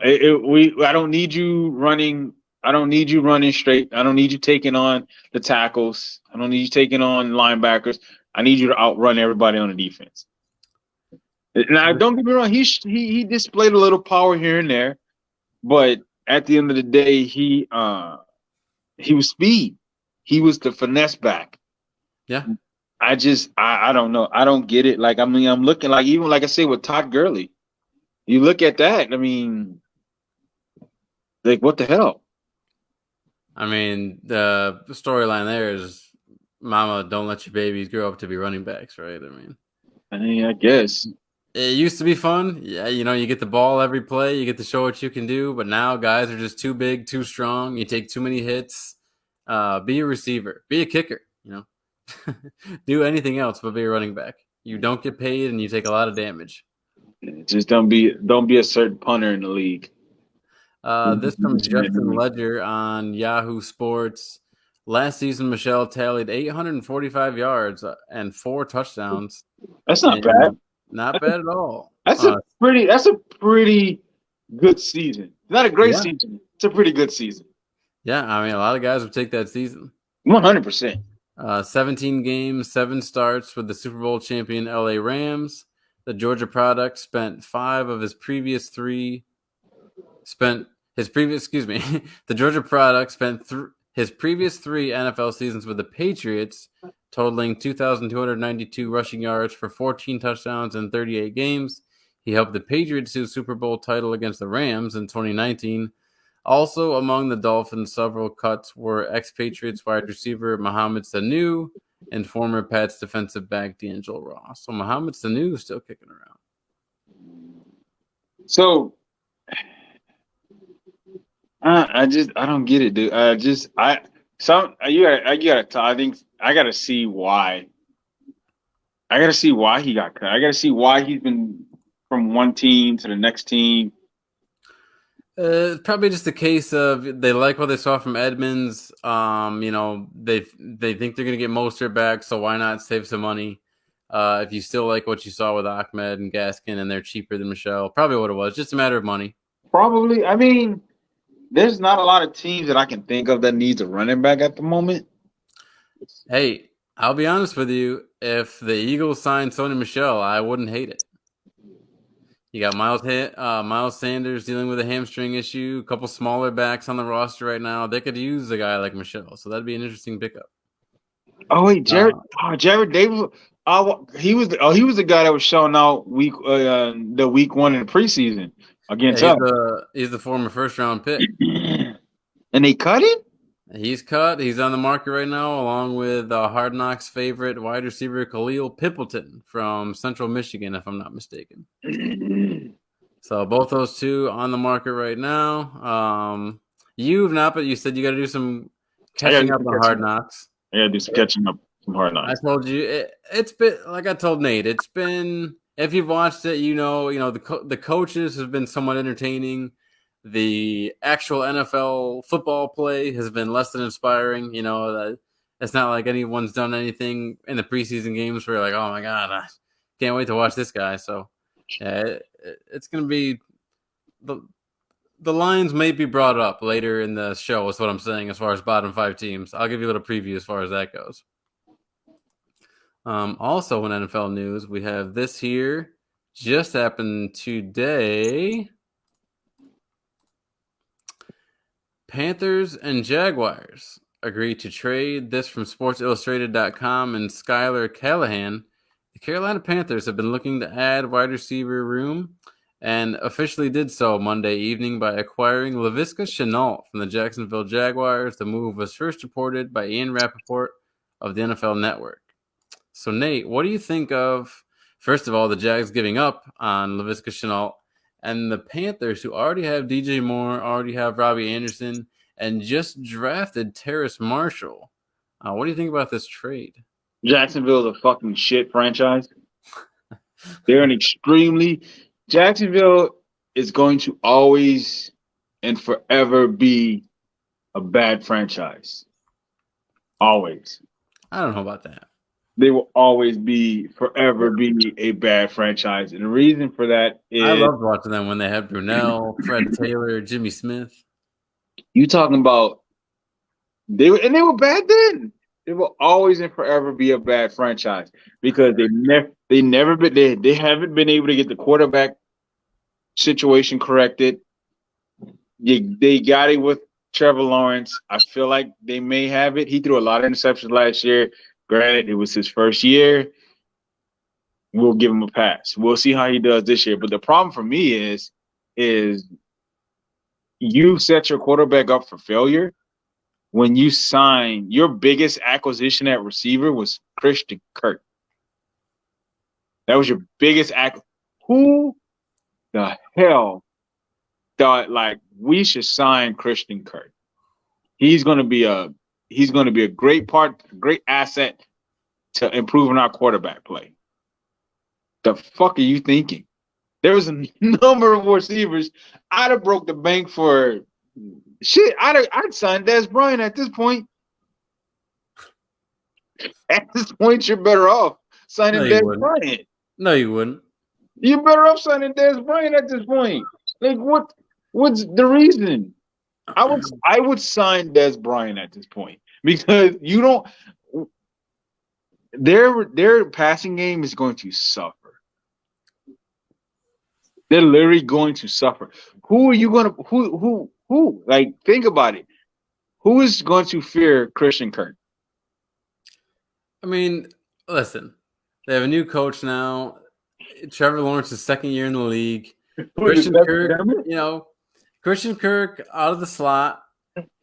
I don't need you running. I don't need you running straight. I don't need you taking on the tackles. I don't need you taking on linebackers. I need you to outrun everybody on the defense. Now, don't get me wrong. He displayed a little power here and there, but at the end of the day, he was speed. He was the finesse back. Yeah. I don't know. I don't get it. Like, I mean, I'm looking like, even like I said with Todd Gurley, you look at that. I mean, like, what the hell? I mean, the storyline there is, "Mama, don't let your babies grow up to be running backs," right? I mean, I guess. It used to be fun. Yeah, you get the ball every play, you get to show what you can do. But now guys are just too big, too strong. You take too many hits. Be a receiver, be a kicker. Do anything else but be a running back. You don't get paid, and you take a lot of damage. Just don't be a certain punter in the league. This from Justin Ledger on Yahoo Sports. Last season, Michelle tallied 845 yards and 4 touchdowns. That's not bad. Not bad at all. That's a pretty good season. Not a great season. It's a pretty good season. Yeah, I mean, a lot of guys would take that season. 100%. 17 games, 7 starts with the Super Bowl champion LA Rams. The Georgia product spent 5 of his previous 3. The Georgia product spent his previous 3 NFL seasons with the Patriots, totaling 2,292 rushing yards for 14 touchdowns in 38 games. He helped the Patriots to the Super Bowl title against the Rams in 2019. Also among the Dolphins' several cuts were ex-Patriots wide receiver Mohamed Sanu and former Pats defensive back D'Angelo Ross. So Mohamed Sanu is still kicking around. So I don't get it, dude. I think I gotta see why. I gotta see why he got cut. I gotta see why he's been from one team to the next team. Probably just a case of they like what they saw from Edmonds. They think they're gonna get Mostert back, so why not save some money? If you still like what you saw with Ahmed and Gaskin, and they're cheaper than Michelle, probably what it was, just a matter of money. Probably. I mean, there's not a lot of teams that I can think of that needs a running back at the moment. Hey, I'll be honest with you. If the Eagles signed Sony Michel, I wouldn't hate it. You got Miles Sanders dealing with a hamstring issue. A couple smaller backs on the roster right now. They could use a guy like Michel, so that'd be an interesting pickup. Oh wait, Jared Davis. He was the guy that was showing out week 1 in the preseason against us. He's the former first-round pick, and they cut him. He's cut. He's on the market right now, along with Hard Knocks favorite wide receiver Khalil Pimpleton from Central Michigan, if I'm not mistaken. So both those two on the market right now. You've not, but you said you got to do some catching up on Hard Knocks. I got to do some catching up on Hard Knocks. I told you it's been, like I told Nate. It's been, if you've watched it, the coaches have been somewhat entertaining. The actual NFL football play has been less than inspiring. It's not like anyone's done anything in the preseason games where you're like, oh my God, I can't wait to watch this guy. So yeah, it's going to be the lines may be brought up later in the show is what I'm saying as far as bottom 5 teams. I'll give you a little preview as far as that goes. Also in NFL news, we have this here. Just happened today. Panthers and Jaguars agreed to trade. This from SportsIllustrated.com and Skylar Callahan. The Carolina Panthers have been looking to add wide receiver room and officially did so Monday evening by acquiring Laviska Shenault from the Jacksonville Jaguars. The move was first reported by Ian Rappaport of the NFL Network. So, Nate, what do you think of, first of all, the Jags giving up on Laviska Shenault and the Panthers, who already have DJ Moore, already have Robbie Anderson, and just drafted Terrace Marshall? What do you think about this trade? Jacksonville's a fucking shit franchise. Jacksonville is going to always and forever be a bad franchise. Always. I don't know about that. They will always forever be a bad franchise. And the reason for that is I loved watching them when they had Brunell, Fred Taylor, Jimmy Smith. You talking about they were bad then. They will always and forever be a bad franchise because they haven't been able to get the quarterback situation corrected. They got it with Trevor Lawrence. I feel like they may have it. He threw a lot of interceptions last year. Granted, it was his first year. We'll give him a pass. We'll see how he does this year. But the problem for me is you set your quarterback up for failure when you sign your biggest acquisition at receiver was Christian Kirk. That was your biggest Who the hell thought like we should sign Christian Kirk? He's going to be a great asset to improving our quarterback play. The fuck are you thinking? There was a number of receivers. I'd have broke the bank for shit. I'd sign Dez Bryant at this point. At this point, you're better off signing Dez Bryant. No, you wouldn't. You're better off signing Dez Bryant at this point. Like what's the reason? I would sign Dez Bryant at this point because you don't. Their passing game is going to suffer. They're literally going to suffer. Who are you going to who? Like, think about it. Who is going to fear Christian Kirk? I mean, listen, they have a new coach now. Trevor Lawrence's second year in the league. Christian Kirk out of the slot.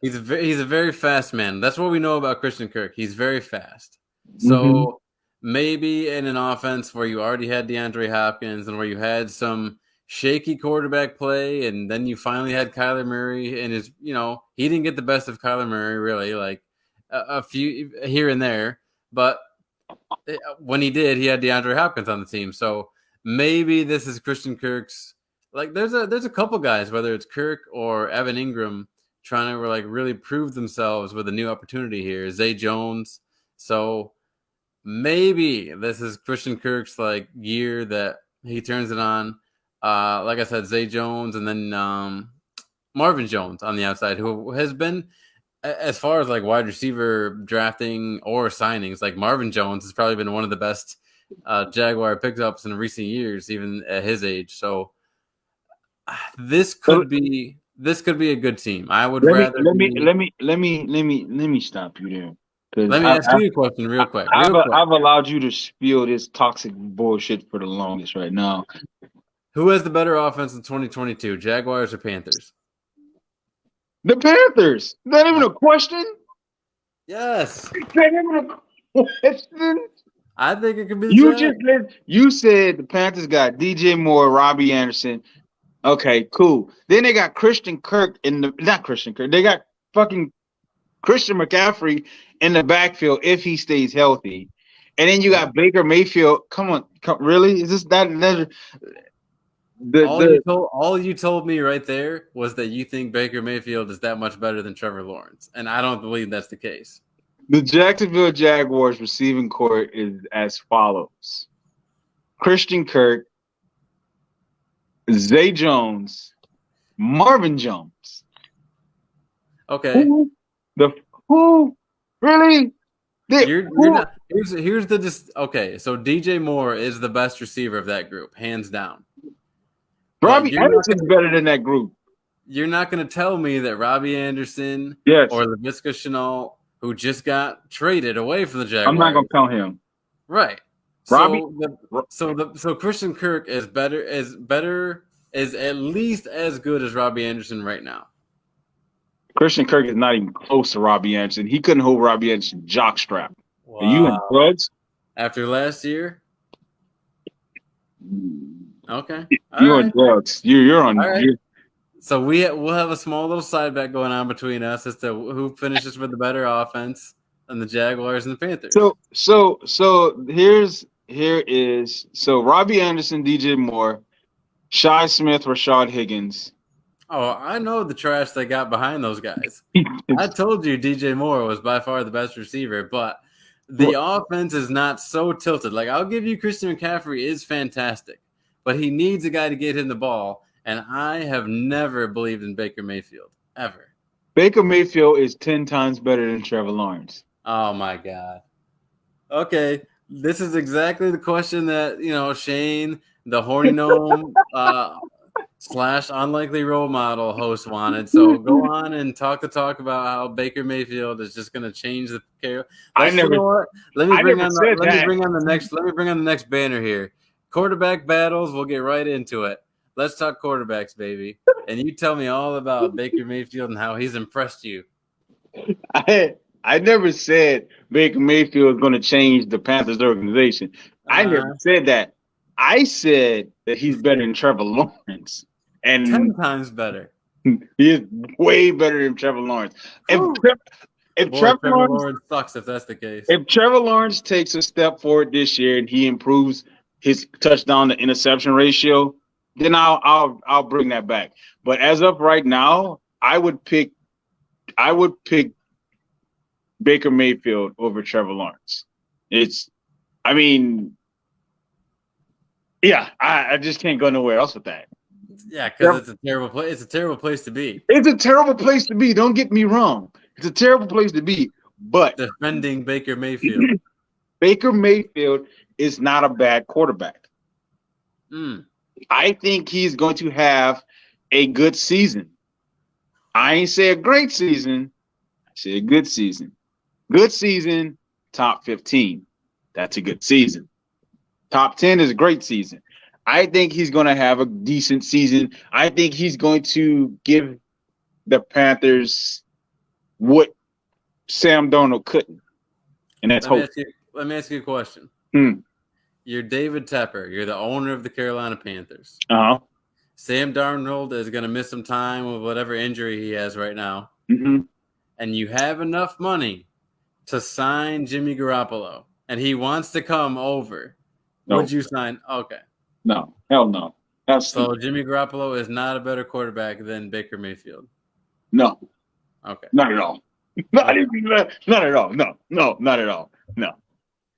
He's a very fast man. That's what we know about Christian Kirk. He's very fast. So maybe in an offense where you already had DeAndre Hopkins and where you had some shaky quarterback play, and then you finally had Kyler Murray, and he didn't get the best of Kyler Murray, really, like a few here and there, but when he did, he had DeAndre Hopkins on the team. So maybe this is Christian Kirk's, like there's a couple guys, whether it's Kirk or Evan Ingram, trying to like really prove themselves with a new opportunity here. Zay Jones. So maybe this is Christian Kirk's like year that he turns it on. Like I said, Zay Jones, and then Marvin Jones on the outside, who has been, as far as like wide receiver drafting or signings, like Marvin Jones has probably been one of the best Jaguar pickups in recent years, even at his age. So this could be a good team. I would rather. Let me stop you there. Let me ask you a question real quick. I've allowed you to spill this toxic bullshit for the longest right now. Who has the better offense in 2022, Jaguars or Panthers? The Panthers. Not even a question? Yes. Not even a question? I think it could be the You said the Panthers got DJ Moore, Robbie Anderson. Okay, cool. Then they got Christian Kirk not Christian Kirk. They got fucking Christian McCaffrey in the backfield if he stays healthy. And then you got Baker Mayfield. Come on, really? Is this that? All you told me right there was that you think Baker Mayfield is that much better than Trevor Lawrence, and I don't believe that's the case. The Jacksonville Jaguars receiving corps is as follows: Christian Kirk, Zay Jones, Marvin Jones. Okay. Who? Really? Here's okay. So DJ Moore is the best receiver of that group, hands down. Robbie Anderson's better than that group. You're not going to tell me that Robbie Anderson or Laviska Shenault, who just got traded away from the Jaguars. I'm not going to count him. Right. Robbie. So Christian Kirk is at least as good as Robbie Anderson right now. Christian Kirk is not even close to Robbie Anderson. He couldn't hold Robbie Anderson's jockstrap. Wow. Are you in drugs? After last year? Okay. You're on drugs. You're on. Right. So we'll have a small little side bet going on between us as to who finishes with the better offense and the Jaguars and the Panthers. So here is Robbie Anderson, DJ Moore, Shi Smith, Rashad Higgins. Oh, I know the trash they got behind those guys. I told you DJ Moore was by far the best receiver, but the offense is not so tilted. Like, I'll give you Christian McCaffrey is fantastic, but he needs a guy to get him the ball, and I have never believed in Baker Mayfield, ever. Baker Mayfield is 10 times better than Trevor Lawrence. Oh, my God. Okay, this is exactly the question that, Shane, the horny gnome, / unlikely role model host wanted. So go on and talk about how Baker Mayfield is just going to change the care. You know what? Let me bring on the next banner here. Quarterback battles. We'll get right into it. Let's talk quarterbacks, baby. And you tell me all about Baker Mayfield and how he's impressed you. I never said Baker Mayfield is going to change the Panthers organization. I never said that. I said that he's better than Trevor Lawrence. And 10 times better. He is way better than Trevor Lawrence. If Trevor Lawrence sucks, if that's the case. If Trevor Lawrence takes a step forward this year and he improves his touchdown to interception ratio, then I'll bring that back. But as of right now, I would pick Baker Mayfield over Trevor Lawrence. I just can't go nowhere else with that. Yeah, because it's a terrible place. It's a terrible place to be. It's a terrible place to be. Don't get me wrong. It's a terrible place to be. But defending Baker Mayfield. Baker Mayfield is not a bad quarterback. I think he's going to have a good season. I ain't say a great season. I say a good season. Good season, top 15. That's a good season. Top 10 is a great season. I think he's going to have a decent season. I think he's going to give the Panthers what Sam Darnold couldn't. And that's hope. Let me ask you a question. You're David Tepper. You're the owner of the Carolina Panthers. Uh-huh. Sam Darnold is going to miss some time with whatever injury he has right now. Mm-hmm. And you have enough money to sign Jimmy Garoppolo. And he wants to come over. No. Would you sign? Okay. No. Hell no. So Jimmy Garoppolo is not a better quarterback than Baker Mayfield? No. Okay. Not at all. Not at all. No, not at all. No.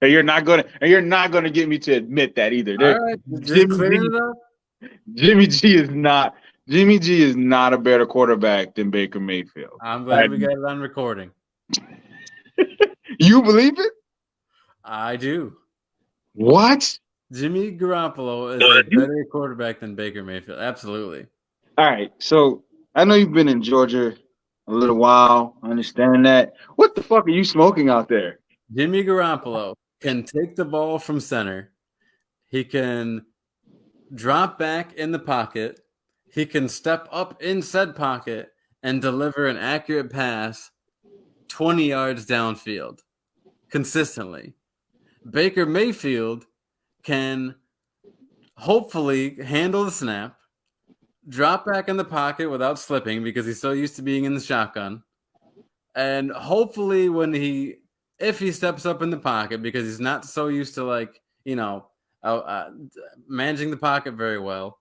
And you're not gonna get me to admit that either. All right. Jimmy G is not a better quarterback than Baker Mayfield. I'm glad we got it on recording. You believe it? I do. What? Jimmy Garoppolo is a better quarterback than Baker Mayfield. Absolutely. All right. So I know you've been in Georgia a little while. I understand that. What the fuck are you smoking out there? Jimmy Garoppolo can take the ball from center. He can drop back in the pocket. He can step up in said pocket and deliver an accurate pass 20 yards downfield consistently. Baker Mayfield can hopefully handle the snap, drop back in the pocket without slipping because he's so used to being in the shotgun, and hopefully if he steps up in the pocket because he's not so used to managing the pocket very well,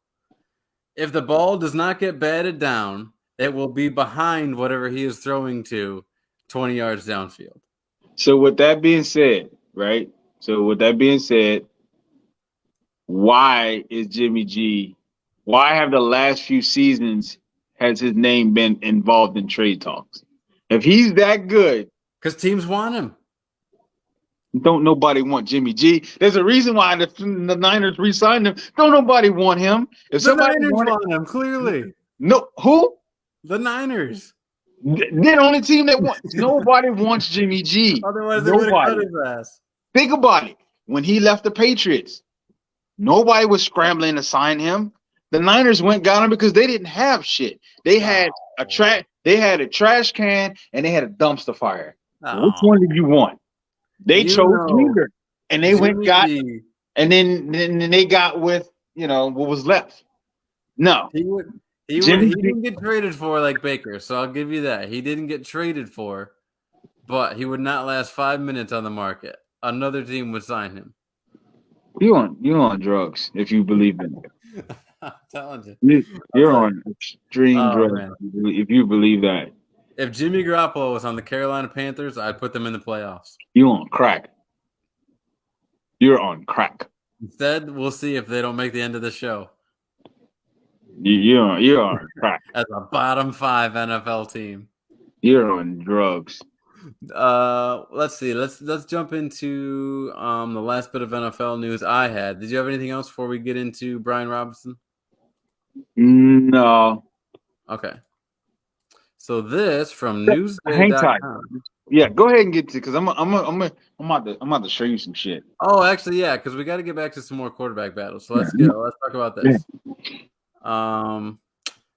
if the ball does not get batted down, it will be behind whatever he is throwing to 20 yards downfield. So with that being said, right? Why is Jimmy G? Why have the last few seasons has his name been involved in trade talks? If he's that good, because teams want him. Don't nobody want Jimmy G. There's a reason why the Niners re-signed him. Don't nobody want him. If the Niners want him, clearly. No, who? The Niners. They're the only team that wants. Nobody wants Jimmy G. Otherwise, they would have cut his ass. Think about it. When he left the Patriots, nobody was scrambling to sign him. The Niners got him because they didn't have shit. They had a trash can and they had a dumpster fire. Which one did you want? They chose neither. And they and then they got with what was left. No. He didn't get traded for like Baker, so I'll give you that. He didn't get traded for, but he would not last 5 minutes on the market. Another team would sign him. You're on drugs if you believe in it. I'm telling you. You're on extreme drugs if you believe that. If Jimmy Garoppolo was on the Carolina Panthers, I'd put them in the playoffs. You're on crack. You're on crack. Instead, we'll see if they don't make the end of the show. You're on crack. As a bottom 5 NFL team. You're on drugs. Let's see. Let's jump into the last bit of NFL news I had. Did you have anything else before we get into Brian Robinson? No. Okay. So this from Hang tight. Newsday.com. Yeah, go ahead and get to because I'm about to show you some shit. Oh, actually, yeah, because we got to get back to some more quarterback battles. So let's Yeah. go. Let's talk about Yeah. this.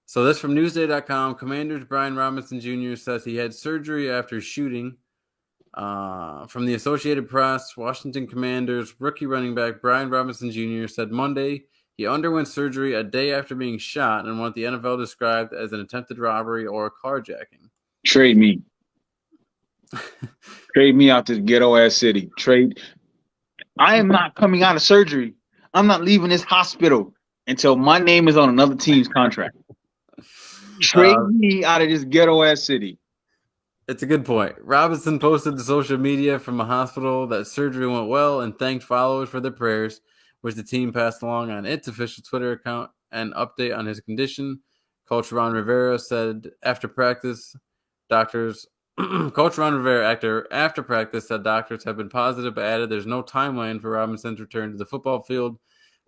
So this from Newsday.com. Commanders Brian Robinson Jr. says he had surgery after shooting. From the Associated Press, Washington Commanders rookie running back Brian Robinson Jr. said Monday he underwent surgery a day after being shot in what the NFL described as an attempted robbery or carjacking. Trade me. Trade me out to the ghetto ass city. Trade. I am not coming out of surgery. I'm not leaving this hospital until my name is on another team's contract. Trade me out of this ghetto ass city. It's a good point. Robinson posted to social media from a hospital that surgery went well and thanked followers for their prayers, which the team passed along on its official Twitter account. An update on his condition. Coach Ron Rivera said after practice, doctors. Coach Ron Rivera after practice said doctors have been positive, but added there's no timeline for Robinson's return to the football field.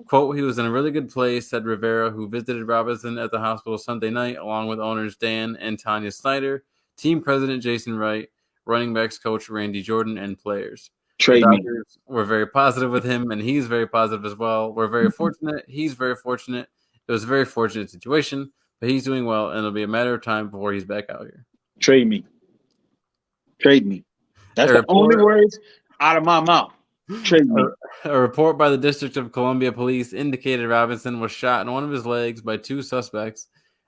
Quote, he was in a really good place, said Rivera, who visited Robinson at the hospital Sunday night, along with owners Dan and Tanya Snyder, team president Jason Wright, running backs coach Randy Jordan, and players. The Trade me. doctors were very positive with him, and he's very positive as well. We're very fortunate. He's very fortunate. It was a very fortunate situation, but he's doing well, and it'll be a matter of time before he's back out here. Trade me. Trade me. That's the only words out of my mouth. Trade me. A report by the District of Columbia Police indicated Robinson was shot in one of his legs by two suspects.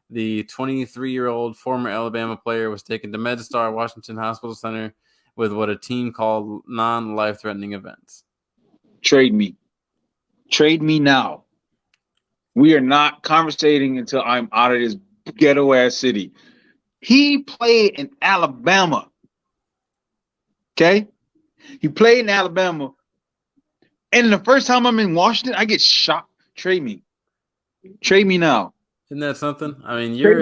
The 23-year-old former Alabama player was taken to MedStar Washington Hospital Center with what a team called non-life-threatening events. Trade me. Trade me now. We are not conversating until I'm out of this ghetto ass city. He played in Alabama. Okay? He played in Alabama. And the first time I'm in Washington, I get shot. Trade me. Trade me now. Isn't that something? I mean, you're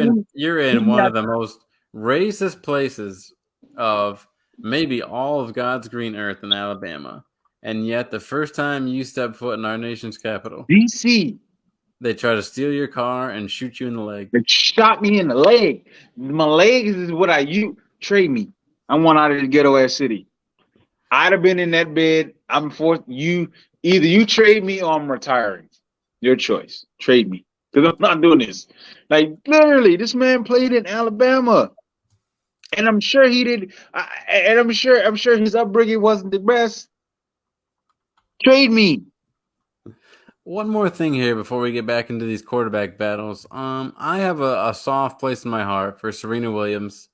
in one of the most racist places of maybe all of God's green earth in Alabama. And yet the first time you step foot in our nation's capital, DC, they try to steal your car and shoot you in the leg. They shot me in the leg. My legs is what I use. Trade me. I want out of the ghetto ass city. I'd have been in that bed. I'm forced. Either you trade me or I'm retiring. Your choice. Trade me. Because I'm not doing this. Like, literally, this man played in Alabama. And I'm sure he did. And I'm sure his upbringing wasn't the best. Trade me. One more thing here before we get back into these quarterback battles. I have a soft place in my heart for Serena Williams.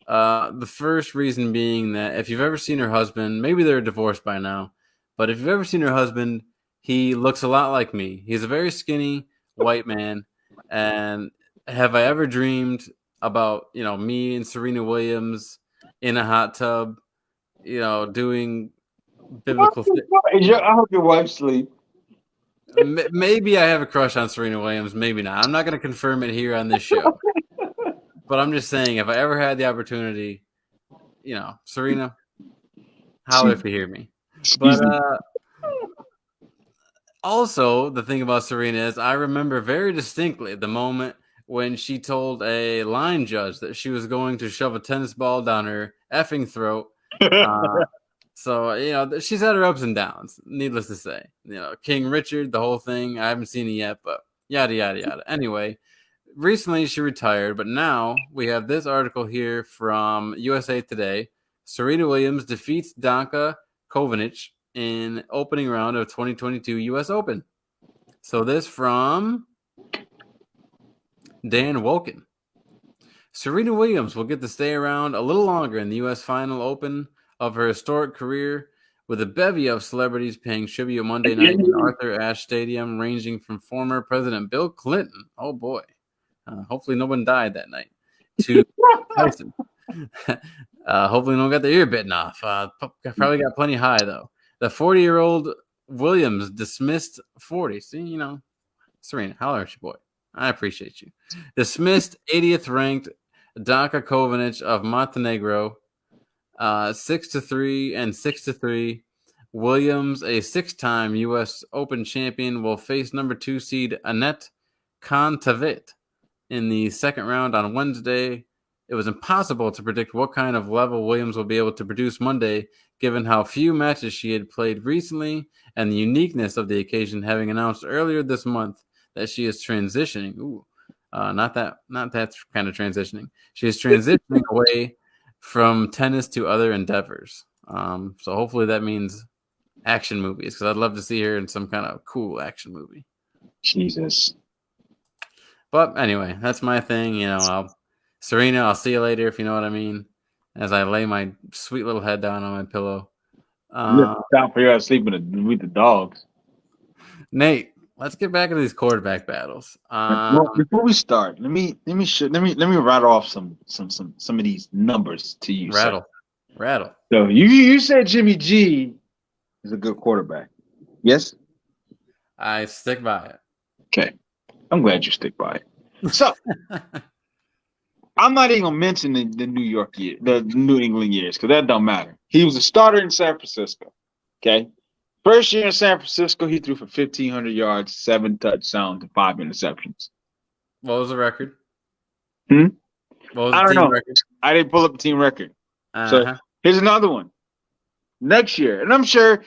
The first reason being that if you've ever seen her husband, maybe they're divorced by now, but if you've ever seen her husband, he looks a lot like me. He's a very skinny white man. And have I ever dreamed about, me and Serena Williams in a hot tub, doing biblical I hope your wife sleep. Maybe I have a crush on Serena Williams. Maybe not. I'm not going to confirm it here on this show. But I'm just saying, if I ever had the opportunity, Serena, holler if you hear me. But also, the thing about Serena is I remember very distinctly the moment when she told a line judge that she was going to shove a tennis ball down her effing throat. So, she's had her ups and downs, needless to say. King Richard, the whole thing. I haven't seen it yet, but yada, yada, yada. Anyway, recently she retired, but now we have this article here from USA Today. Serena Williams defeats Danka Kovinic in opening round of 2022 U.S. Open. So this from Dan Woken. Serena Williams will get to stay around a little longer in the U.S. Final Open of her historic career, with a bevy of celebrities paying tribute Monday night in Arthur Ashe Stadium, ranging from former President Bill Clinton, oh boy, hopefully no one died that night, to Tyson. Hopefully no one got their ear bitten off. Probably got plenty high, though. The 40-year-old Williams dismissed 40. See, Serena, holler at your boy. I appreciate you. Dismissed 80th ranked Danka Kovinic of Montenegro, 6-3 and 6-3. Williams, a six-time U.S. Open champion, will face number 2 seed Anett Kontaveit in the second round on Wednesday. It was impossible to predict what kind of level Williams will be able to produce Monday, given how few matches she had played recently and the uniqueness of the occasion, having announced earlier this month that she is transitioning. Not that kind of transitioning. She is transitioning away from tennis to other endeavors. So hopefully that means action movies, because I'd love to see her in some kind of cool action movie. Jesus. But anyway, that's my thing. Serena, I'll see you later, if you know what I mean. As I lay my sweet little head down on my pillow. Time for you to sleep with the dogs. Nate, let's get back into these quarterback battles. Well, before we start, let me rattle off some of these numbers to you. Rattle. So you said Jimmy G is a good quarterback. Yes, I stick by it. Okay, I'm glad you stick by it. So I'm not even gonna mention the New York year, the New England years, because that don't matter. He was a starter in San Francisco. Okay, first year in San Francisco, he threw for 1,500 yards, 7 touchdowns, and 5 interceptions. What was the record? What was I don't know. Record? I didn't pull up the team record. So here's another one. Next year, and I'm sure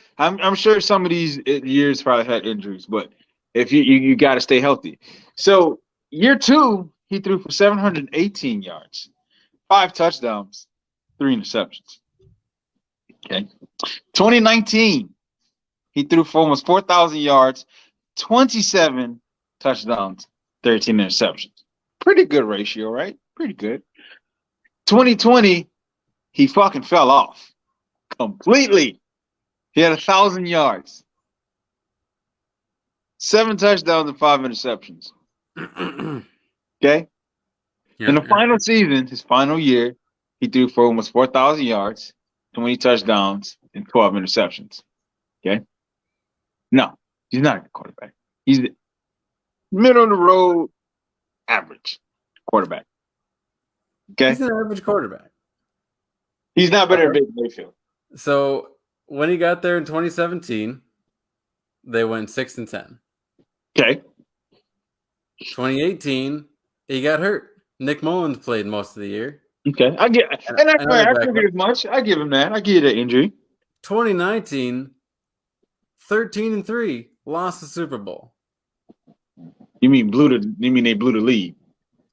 some of these years probably had injuries, but if you got to stay healthy. So year 2, he threw for 718 yards, 5 touchdowns, 3 interceptions. Okay. 2019, he threw for almost 4,000 yards, 27 touchdowns, 13 interceptions. Pretty good ratio, right? Pretty good. 2020, he fucking fell off completely. He had 1,000 yards, 7 touchdowns, and 5 interceptions. Okay. In the final season, his final year, he threw for almost 4,000 yards, 20 touchdowns, and 12 interceptions. Okay. No, he's not a good quarterback. He's the middle of the road, average quarterback. Okay. He's an average quarterback. He's not better than Baker Mayfield. So when he got there in 2017, they went 6-10. Okay. 2018, he got hurt. Nick Mullins played most of the year. Okay, I figured as much. I give him that. I give you the injury. 2019, 13-3, lost the Super Bowl. You mean they blew the lead?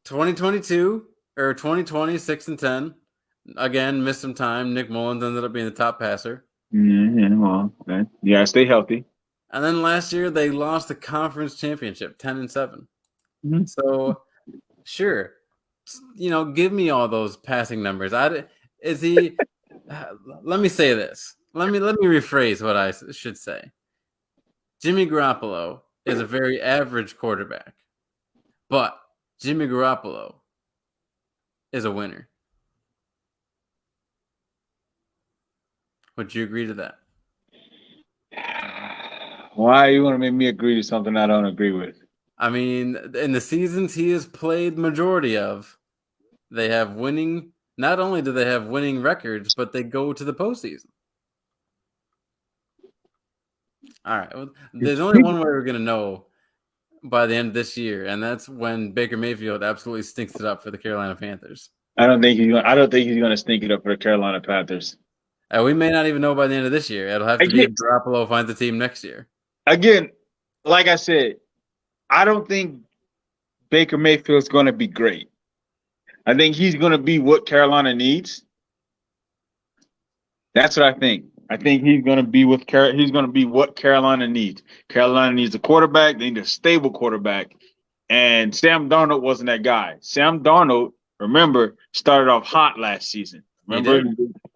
2022 or 2020, 6-10. Again, missed some time. Nick Mullins ended up being the top passer. Well, okay. Yeah, stay healthy. And then last year they lost the conference championship, 10-7. Mm-hmm. So, sure, give me all those passing numbers. Let me say this. Let me rephrase what I should say. Jimmy Garoppolo is a very average quarterback, but Jimmy Garoppolo is a winner. Would you agree to that? Why you want to make me agree to something I don't agree with? I mean, in the seasons he has played majority of, they have winning. Not only do they have winning records, but they go to the postseason. All right. Well, there's only one way we're going to know by the end of this year, and that's when Baker Mayfield absolutely stinks it up for the Carolina Panthers. I don't think he's going to stink it up for the Carolina Panthers. We may not even know by the end of this year. It'll have to be if Garoppolo finds a team next year. Again, like I said, I don't think Baker Mayfield's going to be great. I think he's going to be what Carolina needs. That's what I think. I think he's going to be what Carolina needs. Carolina needs a quarterback. They need a stable quarterback. And Sam Darnold wasn't that guy. Sam Darnold, remember, started off hot last season. Remember,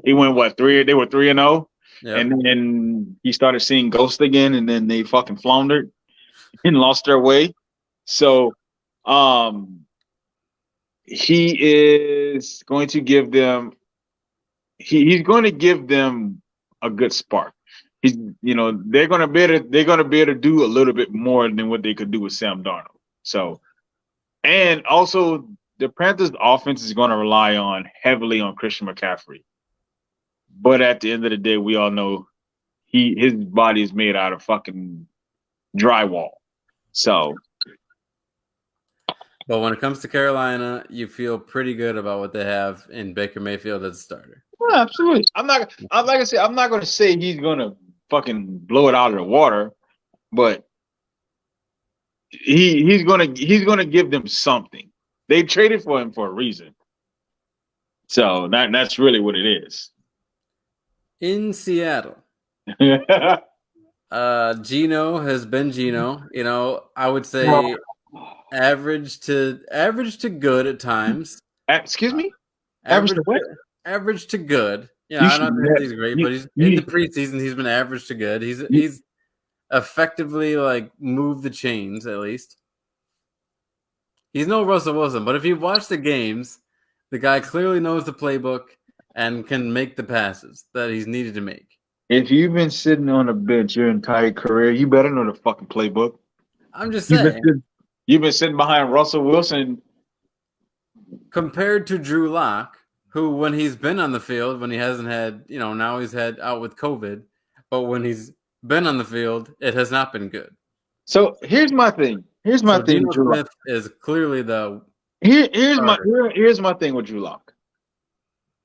he went 3? They were 3-0, yep. And then he started seeing ghosts again, and then they fucking floundered and lost their way. So, he is going to give them. He's going to give them a good spark. They're going to be able to do a little bit more than what they could do with Sam Darnold. So, and also the Panthers' offense is going to rely heavily on Christian McCaffrey. But at the end of the day, we all know his body is made out of fucking drywall. So But when it comes to Carolina, you feel pretty good about what they have in Baker Mayfield as a starter. Yeah, absolutely. I'm like I said, I'm not gonna say he's gonna fucking blow it out of the water, but he's gonna give them something. They traded for him for a reason. So that's really what it is. In Seattle, Geno has been Geno. You know, I would say average to good at times. Excuse me? Average Average to what? average to good. Yeah, You I'm should not gonna say he's great, but he's in the preseason. He's been average to good. He's effectively like moved the chains at least. He's no Russell Wilson, but if you watch the games, the guy clearly knows the playbook and can make the passes that he's needed to make. If you've been sitting on a bench your entire career, you better know the fucking playbook. I'm just You've saying. you've been sitting behind Russell Wilson. Compared to Drew Lock, who when he's been on the field, when he hasn't had, now he's had out with COVID, but when he's been on the field, it has not been good. So here's my thing. Here's my thing. Geno Smith is clearly the here's my thing with Drew Lock.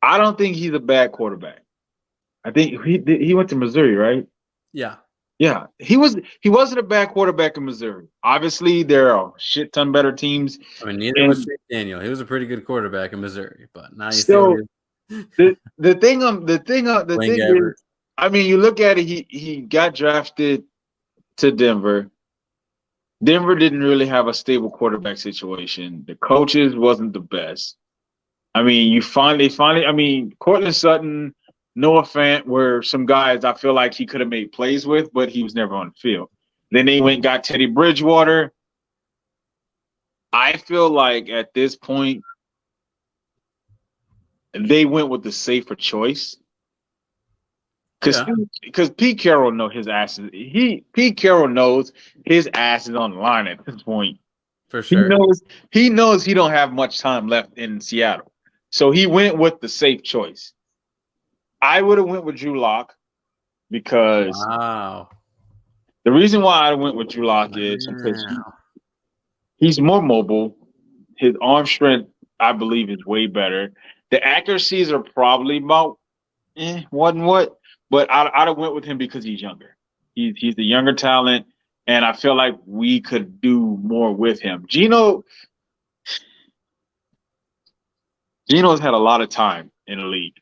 I don't think he's a bad quarterback. I think he went to Missouri, right? Yeah. Yeah, he wasn't a bad quarterback in Missouri. Obviously, there are a shit ton better teams. I mean, neither was Chase Daniel. He was a pretty good quarterback in Missouri, but now you so the thing is, I mean, you look at it. He got drafted to Denver. Denver didn't really have a stable quarterback situation. The coaches wasn't the best. I mean, I mean, Cortland Sutton, Noah Fant were some guys I feel like he could have made plays with, but he was never on the field. Then they went and got Teddy Bridgewater. I feel like at this point, they went with the safer choice. Because Pete Carroll knows his ass Pete Carroll knows his ass is on the line at this point. For sure. He knows he don't have much time left in Seattle. So he went with the safe choice. I would have went with Drew Lock because the reason why I went with Drew Lock is because he's more mobile. His arm strength, I believe, is way better. The accuracies are probably about what. But I'd have went with him because he's younger. He's the younger talent, and I feel like we could do more with him. Geno's had a lot of time in the league.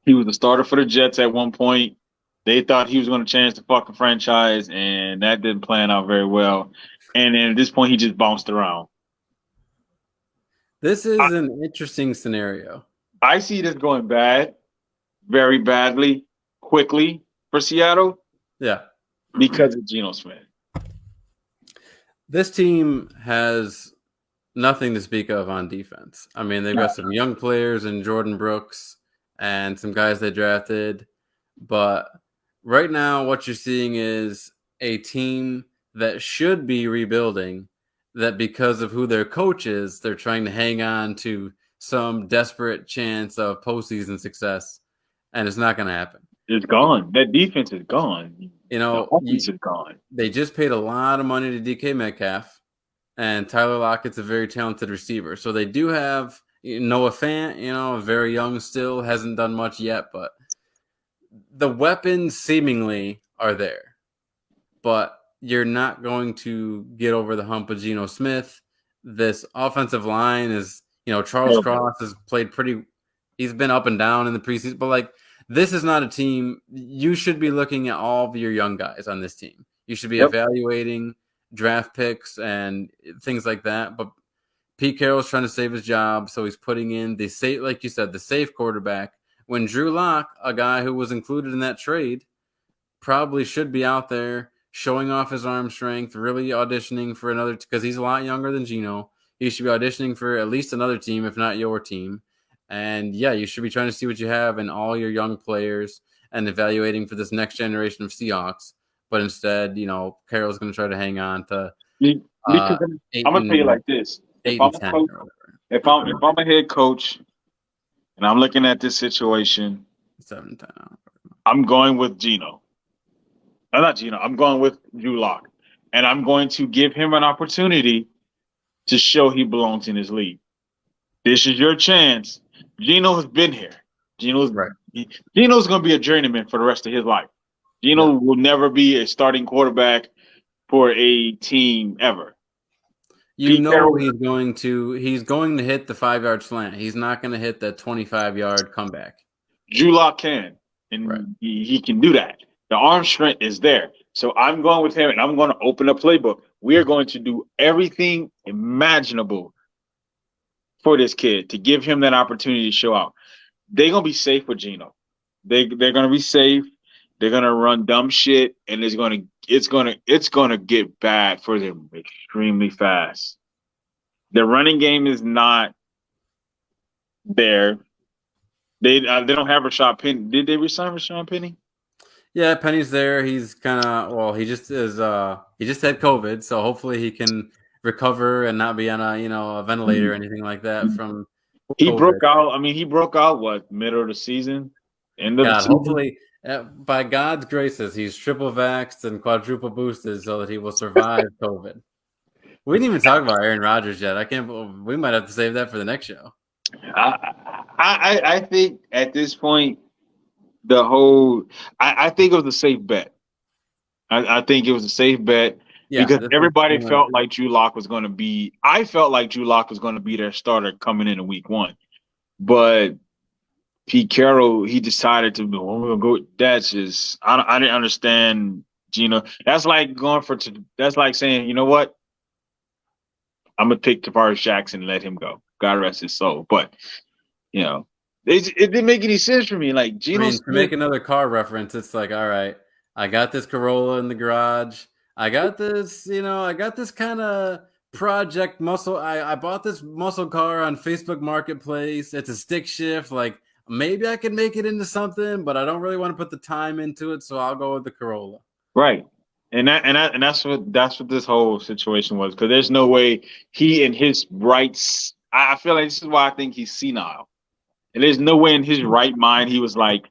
He was the starter for the Jets at one point. They thought he was going to change the fucking franchise, and that didn't plan out very well. And then at this point, he just bounced around. This is an interesting scenario. I see this going bad. Very badly, quickly for Seattle. Yeah. Because of Geno Smith. This team has nothing to speak of on defense. I mean, they've got some young players in Jordan Brooks and some guys they drafted. But right now, what you're seeing is a team that should be rebuilding, that because of who their coach is, they're trying to hang on to some desperate chance of postseason success. And it's not going to happen. It's gone. That defense is gone. The offense is gone. They just paid a lot of money to DK Metcalf, and Tyler Lockett's a very talented receiver. So they do have Noah Fant, very young still, hasn't done much yet, but the weapons seemingly are there. But you're not going to get over the hump of Geno Smith. This offensive line is, Charles Cross has played he's been up and down in the preseason, but this is not a team. You should be looking at all of your young guys on this team. You should be evaluating draft picks and things like that. But Pete Carroll's trying to save his job, so he's putting in like you said, the safe quarterback. When Drew Lock, a guy who was included in that trade, probably should be out there showing off his arm strength, really auditioning for another, because he's a lot younger than Geno. He should be auditioning for at least another team, if not your team. And you should be trying to see what you have in all your young players and evaluating for this next generation of Seahawks. But instead, Carroll's going to try to hang on to. I'm going to tell you like this: if I'm a head coach and I'm looking at this situation, 7-10. I'm going with Geno. Not Geno. I'm going with Drew Lock, and I'm going to give him an opportunity to show he belongs in this league. This is your chance. Geno has been here. Geno's Right. Geno's going to be a journeyman for the rest of his life. Geno will never be a starting quarterback for a team ever. You know he's going to hit the 5-yard slant. He's not going to hit the 25-yard comeback. Drew Lock can, and he can do that. The arm strength is there. So I'm going with him, and I'm going to open a playbook. We are going to do everything imaginable for this kid to give him that opportunity to show out. They're going to be safe with Geno. They're going to be safe. They're going to run dumb shit, and it's going to get bad for them extremely fast. The running game is not there. They don't have Rashad Penny. Did they resign Rashad Penny? Yeah, Penny's there. He's kind of he just had COVID, so hopefully he can recover and not be on a ventilator or anything like that from He COVID. broke out. I mean, he broke out what, middle of the season? End of the season? Hopefully, by God's graces, he's triple vaxxed and quadruple boosted so that he will survive COVID. We didn't even talk about Aaron Rodgers yet. We might have to save that for the next show. I think at this point, I think it was a safe bet. I think it was a safe bet because everybody felt like Drew Lock was going to be. I felt like Drew Lock was going to be their starter coming into week 1, but Pete Carroll, he decided to go. That's just I didn't understand. Geno. That's like That's like saying, you know what? I'm gonna pick Tavares Jackson and let him go. God rest his soul. But it didn't make any sense for me. Like Geno, to make another car reference, it's like, all right, I got this Corolla in the garage. I got this, I got this kind of project muscle. I bought this muscle car on Facebook Marketplace. It's a stick shift. Like maybe I can make it into something, but I don't really want to put the time into it, so I'll go with the Corolla. Right. And that's what this whole situation was, because there's no way he in his rights. I feel like this is why I think he's senile, and there's no way in his right mind he was like,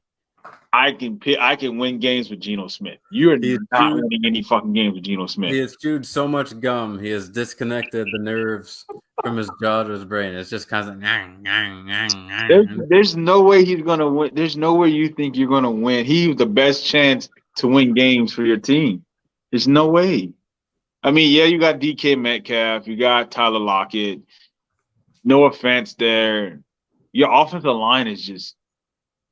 I can win games with Geno Smith. You're not winning any fucking games with Geno Smith. He has chewed so much gum, he has disconnected the nerves from his jaw to his brain. It's just kind of there's no way he's gonna win. There's no way you think you're gonna win. He's the best chance to win games for your team. There's no way. I mean, yeah, you got DK Metcalf, you got Tyler Lockett. No offense there. Your offensive line is just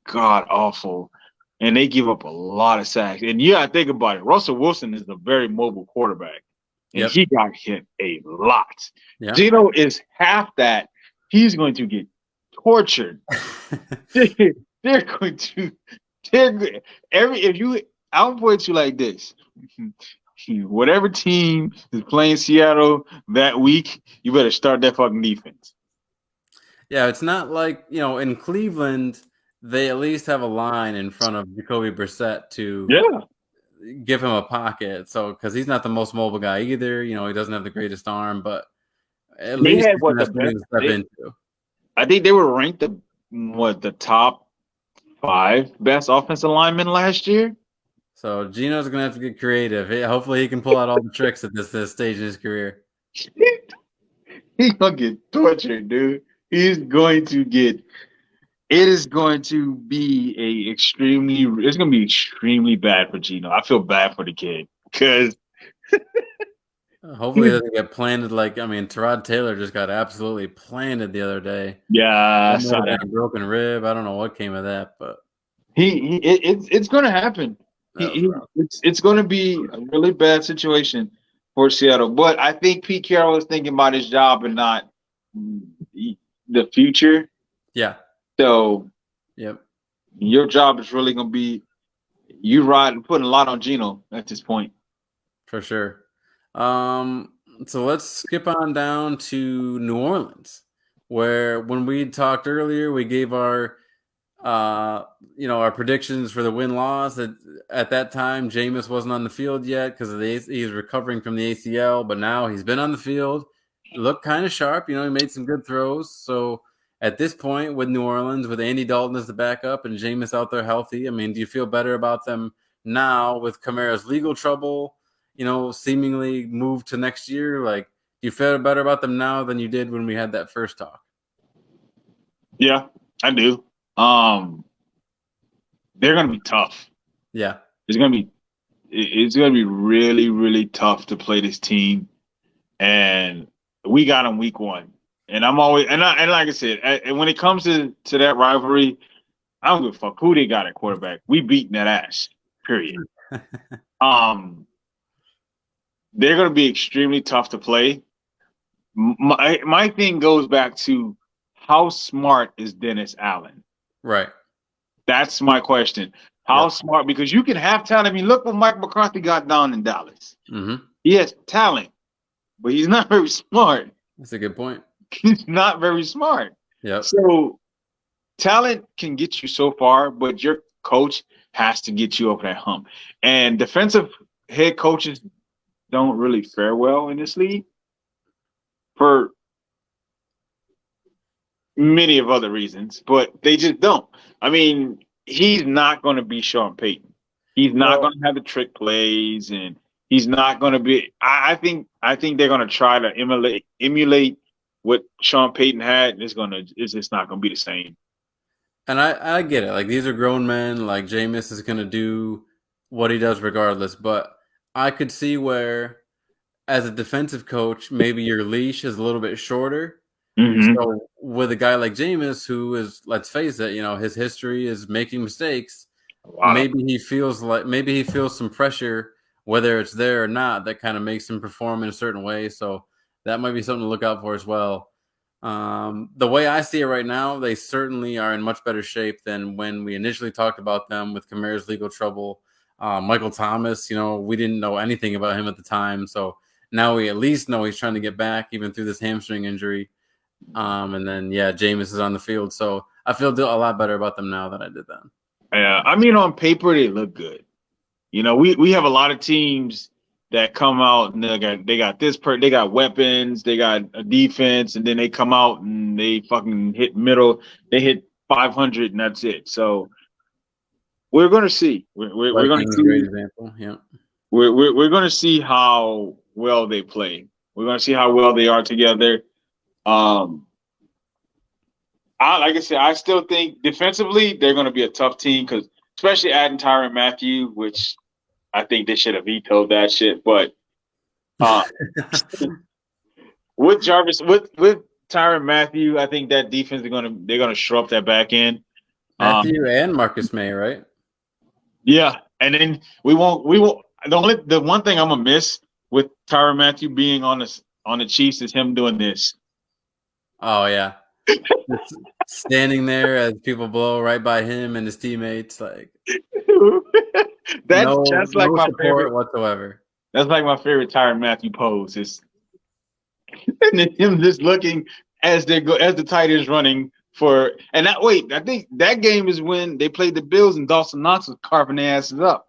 god awful, and they give up a lot of sacks. And you gotta think about it. Russell Wilson is a very mobile quarterback, and he got hit a lot. Yep. Geno is half that. He's going to get tortured. They're going to. I'll put it to you like this. Whatever team is playing Seattle that week, you better start that fucking defense. Yeah, it's not like, in Cleveland, they at least have a line in front of Jacoby Brissett to give him a pocket. So, because he's not the most mobile guy either. He doesn't have the greatest arm, but at least had what I think they were ranked the top 5 best offensive linemen last year. So Geno's gonna have to get creative. Hopefully, he can pull out all the tricks at this stage in his career. He's gonna get tortured, dude. He's going to get. It is going to be It's gonna be extremely bad for Geno. I feel bad for the kid because. Hopefully, it doesn't get planted. Tyrod Taylor just got absolutely planted the other day. Yeah, a broken rib. I don't know what came of that, but it's going to happen. It's going to be a really bad situation for Seattle. But I think Pete Carroll is thinking about his job and not the future. Yeah. So, yep. Your job is really going to be putting a lot on Geno at this point. For sure. So let's skip on down to New Orleans, where when we talked earlier, we gave our our predictions for the win-loss. At that time, Jameis wasn't on the field yet because he's recovering from the ACL, but now he's been on the field. Looked kind of sharp. He made some good throws. So at this point with New Orleans, with Andy Dalton as the backup and Jameis out there healthy, do you feel better about them now with Kamara's legal trouble, seemingly moved to next year? Like, Do you feel better about them now than you did when we had that first talk? Yeah, I do. They're gonna be tough. Yeah. It's gonna be really, really tough to play this team. And we got them week 1. And I'm always and like I said, and when it comes to that rivalry, I don't give a fuck who they got at quarterback. We beating that ass. Period. They're gonna be extremely tough to play. My thing goes back to how smart is Dennis Allen? Right. That's my question. How smart? Because you can have talent. I mean, look what Mike McCarthy got down in Dallas. Mm-hmm. He has talent, but he's not very smart. That's a good point. He's not very smart. Yeah. So talent can get you so far, but your coach has to get you over that hump. And defensive head coaches don't really fare well in this league for many of other reasons, but they just don't. I mean, he's not going to be Sean Payton. He's not going to have the trick plays, and he's not going to be. I think they're going to try to emulate what Sean Payton had. It's just not going to be the same. And I get it. Like, these are grown men. Like, Jameis is going to do what he does regardless. But I could see where, as a defensive coach, maybe your leash is a little bit shorter. Mm-hmm. So with a guy like Jameis, who is, let's face it, his history is making mistakes. Wow. Maybe he feels some pressure, whether it's there or not, that kind of makes him perform in a certain way. So that might be something to look out for as well. The way I see it right now, they certainly are in much better shape than when we initially talked about them with Kamara's legal trouble. Michael Thomas, we didn't know anything about him at the time. So now we at least know he's trying to get back even through this hamstring injury. And then, Jameis is on the field. So I feel a lot better about them now than I did then. Yeah, I mean, on paper, they look good. We have a lot of teams that come out and they got weapons, they got a defense, and then they come out and they fucking hit middle. They hit 500 and that's it. So we're gonna see. We're gonna see. Great example. Yeah. We're gonna see how well they play. We're gonna see how well they are together. Like I said, I still think defensively they're going to be a tough team because especially adding Tyrann Mathieu, which I think they should have vetoed that shit. But with Tyrann Mathieu, I think that defense they're gonna show up that back end. Mathieu and Marcus May, right? Yeah, and then we won't. The one thing I'm gonna miss with Tyrann Mathieu being on the Chiefs is him doing this. Oh yeah. Standing there as people blow right by him and his teammates, like that's like my favorite whatsoever. That's like my favorite Tyrann Mathieu pose. Is and then him just looking as the tight is running for. And I think that game is when they played the Bills and Dawson Knox was carving their asses up.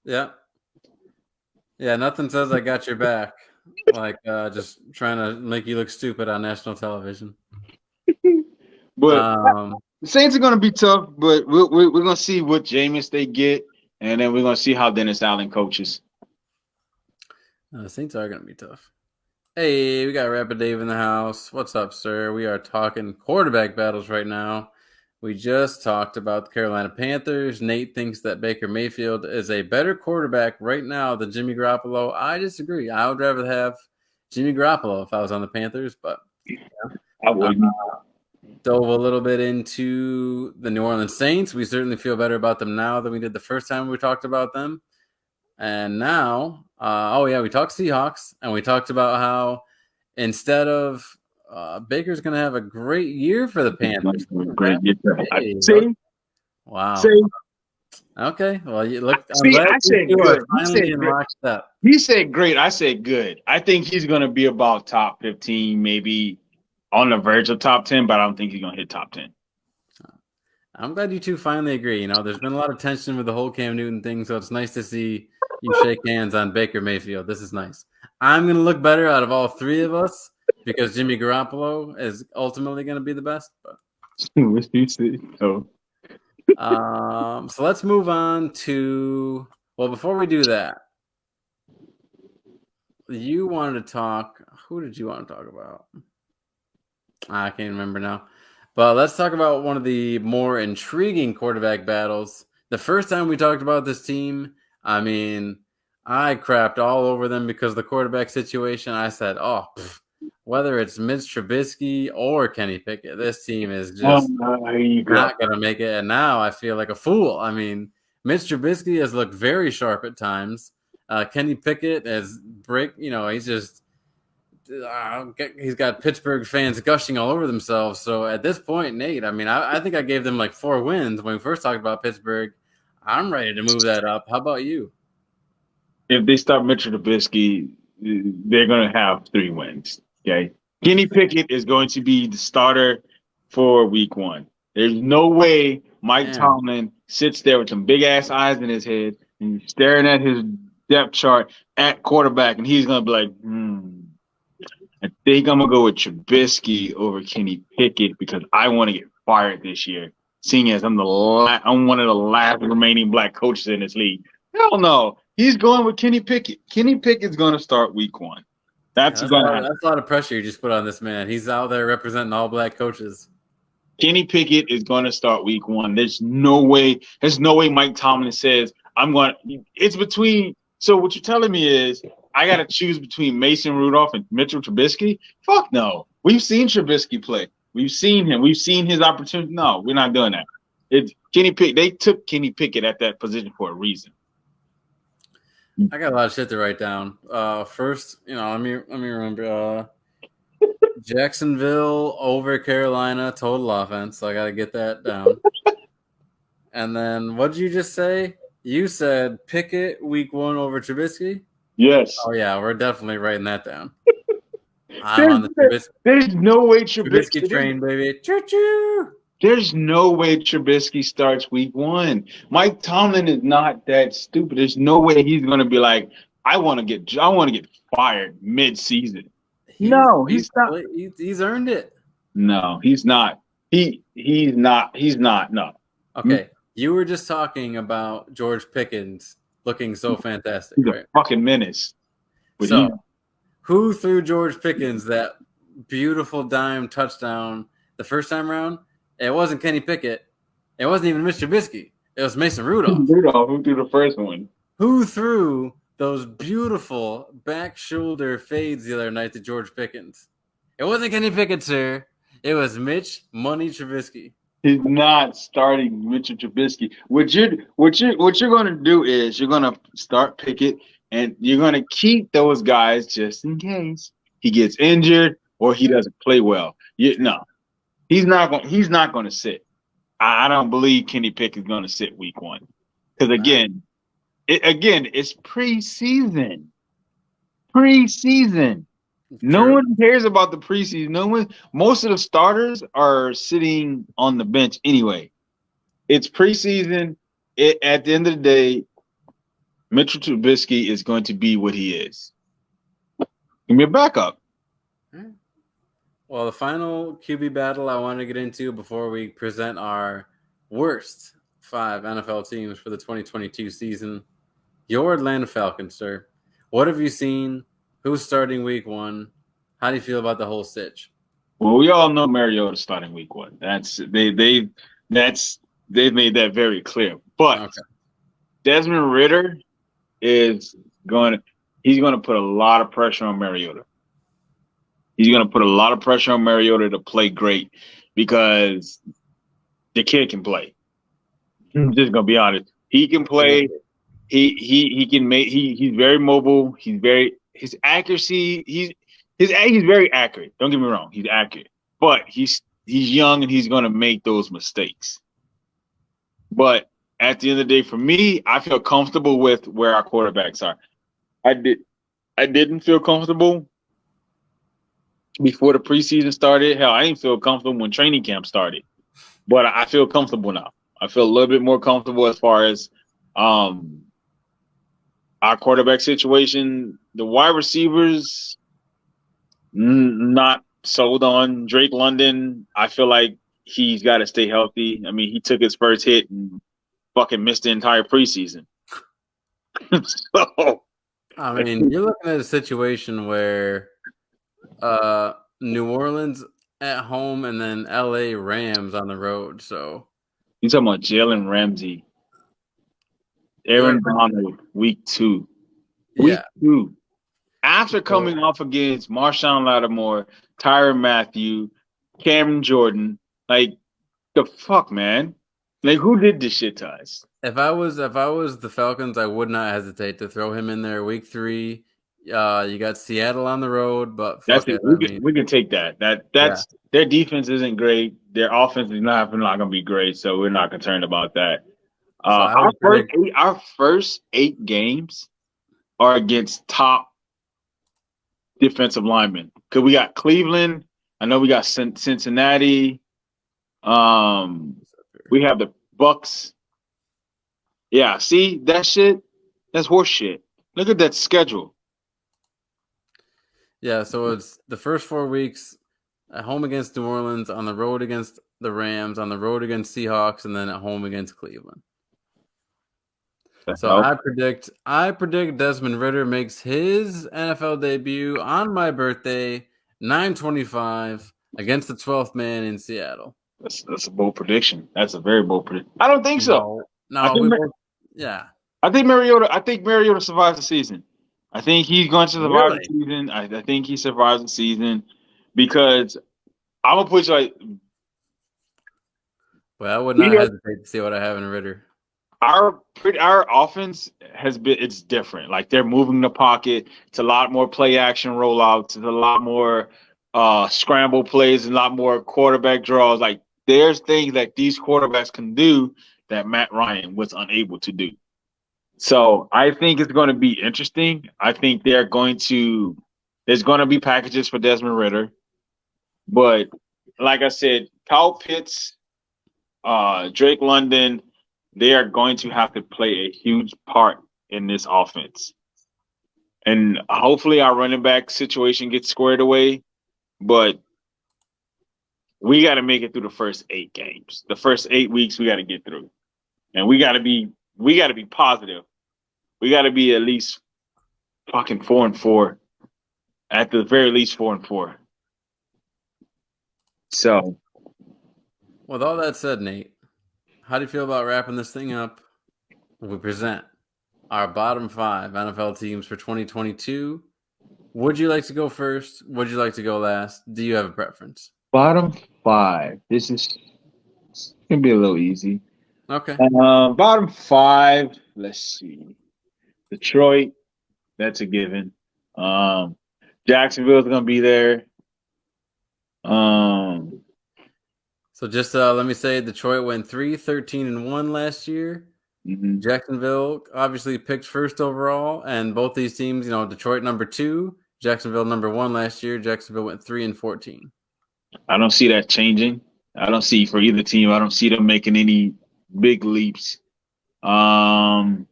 Yeah. Yeah, nothing says I got your back like just trying to make you look stupid on national television. But the Saints are going to be tough, but we're going to see what Jameis they get, and then we're going to see how Dennis Allen coaches. The Saints are going to be tough. Hey, we got Rapid Dave in the house. What's up, sir? We are talking quarterback battles right now. We just talked about the Carolina Panthers. Nate thinks that Baker Mayfield is a better quarterback right now than Jimmy Garoppolo. I disagree. I would rather have Jimmy Garoppolo if I was on the Panthers, but I wouldn't. Dove a little bit into the New Orleans Saints. We certainly feel better about them now than we did the first time we talked about them. And now, we talked Seahawks, and we talked about how instead of Baker's going to have a great year for the Panthers. Great year. Hey, see? Wow. See? Okay. Well, you look. I said good. He said great. I said good. I think he's going to be about top 15, maybe on the verge of top 10, but I don't think he's going to hit top 10. I'm glad you two finally agree. There's been a lot of tension with the whole Cam Newton thing, so it's nice to see you shake hands on Baker Mayfield. This is nice. I'm going to look better out of all three of us because Jimmy Garoppolo is ultimately going to be the best. But. So let's move on to – well, before we do that, you wanted to talk. Who did you want to talk about? I can't remember now. But let's talk about one of the more intriguing quarterback battles. The first time we talked about this team, I mean, I crapped all over them because of the quarterback situation. I said, oh, whether it's Mitch Trubisky or Kenny Pickett, this team is just Here you go. not going to make it. And now I feel like a fool. I mean, Mitch Trubisky has looked very sharp at times. Kenny Pickett has he's just he's got Pittsburgh fans gushing all over themselves. So at this point, Nate, I mean, I think I gave them like 4 wins when we first talked about Pittsburgh. I'm ready to move that up. How about you? If they start Mitchell Trubisky, they're going to have 3 wins. Okay. Kenny Pickett is going to be the starter for week 1. There's no way Mike Tomlin sits there with some big ass eyes in his head and staring at his depth chart at quarterback, and he's going to be like, I think I'm going to go with Trubisky over Kenny Pickett because I want to get fired this year, seeing as I'm one of the last remaining black coaches in this league. Hell no. He's going with Kenny Pickett. Kenny Pickett's going to start week 1. That's a lot of pressure you just put on this man. He's out there representing all black coaches. Kenny Pickett is going to start week 1. There's no way Mike Tomlin says, it's between. So what you're telling me is I got to choose between Mason Rudolph and Mitchell Trubisky? Fuck no. We've seen Trubisky play. We've seen him. We've seen his opportunity. No, we're not doing that. They took Kenny Pickett at that position for a reason. I got a lot of shit to write down. First, let me remember. Jacksonville over Carolina, total offense. So I got to get that down. And then what did you just say? You said Pickett week 1 over Trubisky? Yes. Oh, yeah, we're definitely writing that down. I'm on the Trubisky. There's no way Trubisky train, baby. Choo-choo! There's no way Trubisky starts week 1. Mike Tomlin is not that stupid. There's no way he's going to be like, I want to get fired mid-season. He's not. He's earned it. No, he's not. He's not. No. Okay, you were just talking about George Pickens looking so fantastic. He's a fucking menace. Who threw George Pickens that beautiful dime touchdown the first time around? It wasn't Kenny Pickett. It wasn't even Mr. Trubisky. It was Mason Rudolph. Who threw the first one? Who threw those beautiful back shoulder fades the other night to George Pickens? It wasn't Kenny Pickett, sir. It was Mitch Money Trubisky. He's not starting Mitchell Trubisky. What you're going to do is you're going to start Pickett, and you're going to keep those guys just in case he gets injured or he doesn't play well. No, he's not going to sit. I don't believe Kenny Pickett is going to sit week 1 because it's preseason. Preseason. No one cares about the preseason. Most of the starters are sitting on the bench anyway. It's preseason. At the end of the day, Mitchell Trubisky is going to be what he is. Give me a backup. Well, the final QB battle I want to get into before we present our worst 5 NFL teams for the 2022 season. Your Atlanta Falcons, sir. What have you seen? Who's starting week 1? How do you feel about the whole stitch? Well, we all know Mariota's starting week 1. They've made that very clear. But Desmond Ridder he's going to put a lot of pressure on Mariota. He's going to put a lot of pressure on Mariota to play great because the kid can play. I'm just going to be honest. He can play. He can make. He's very mobile. His accuracy. He's very accurate. Don't get me wrong. He's accurate, but he's young and he's going to make those mistakes. But at the end of the day, for me, I feel comfortable with where our quarterbacks are. I didn't feel comfortable before the preseason started. Hell, I didn't feel comfortable when training camp started. But I feel comfortable now. I feel a little bit more comfortable as far as our quarterback situation. The wide receivers, not sold on. Drake London, I feel like he's got to stay healthy. I mean, he took his first hit and fucking missed the entire preseason. So I mean, you're looking at a situation where New Orleans at home and then LA Rams on the road. So You talking about Jalen Ramsey, yeah, Aaron Donald, week 2. Week yeah. 2. After So coming off against Marshawn Lattimore, Tyrann Mathieu, Cameron Jordan, like the fuck, man. Like who did this shit to us? if I was the Falcons, I would not hesitate to throw him in there week 3. You got Seattle on the road, but That's fuck it. it. I mean, We can take that. yeah. That's their defense isn't great. Their offense is not gonna be great, so we're not concerned about that. So I would predict. Our first 8 games are against top defensive linemen. Cause we got Cleveland. I know we got Cincinnati. We have the Bucks. Yeah, see that shit? That's horse shit. Look at that schedule. Yeah, so it's the first 4 weeks at home against New Orleans, on the road against the Rams, on the road against Seahawks, and then at home against Cleveland. The So hell? I predict Desmond Ridder makes his NFL debut on my birthday, 9/25, against the 12th man in Seattle. That's a bold prediction. That's a very bold prediction. I don't think so. No, I no, think we both, yeah. I think Mariota survives the season. I think he's going to survive the Really? season. I think he survives the season because I'm gonna put you like Well, I would we not have, hesitate to see what I have in Ridder. our offense has been it's different. Like they're moving the pocket. It's a lot more play action rollouts. It's a lot more scramble plays and a lot more quarterback draws. Like there's things that these quarterbacks can do that Matt Ryan was unable to do. So I think it's going to be interesting. I think there's going to be packages for Desmond Ridder, but like I said, Kyle Pitts, Drake London, they are going to have to play a huge part in this offense. And hopefully our running back situation gets squared away, but we got to make it through the first 8 games. The first 8 weeks we got to get through. And we got to be positive. We got to be at least fucking 4-4. At the very least 4-4. So With all that said, Nate, how do you feel about wrapping this thing up? We present our bottom 5 NFL teams for 2022. Would you like to go first? Would you like to go last? Do you have a preference? bottom 5. This is gonna be a little easy. Okay. Bottom 5. Let's see. Detroit, that's a given. Jacksonville's gonna be there. So just let me say, Detroit went 3-13-1 last year. Mm-hmm. Jacksonville obviously picked first overall, and both these teams, Detroit number 2, Jacksonville number 1 last year. Jacksonville went 3-14. I don't see that changing. I don't see for either team. I don't see them making any big leaps. The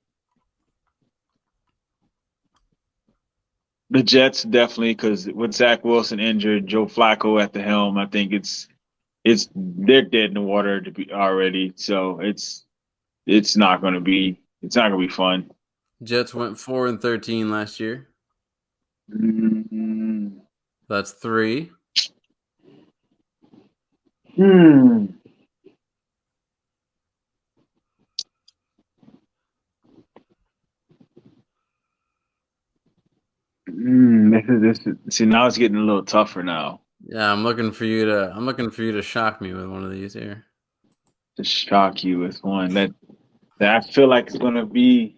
Jets definitely, because with Zach Wilson injured, Joe Flacco at the helm, I think they're dead in the water to be already. So it's not going to be fun. Jets went 4-13 last year. Mm-hmm. That's 3. See, now it's getting a little tougher now. Yeah, I'm looking for you to shock me with one of these here. To shock you with one that I feel like it's gonna be.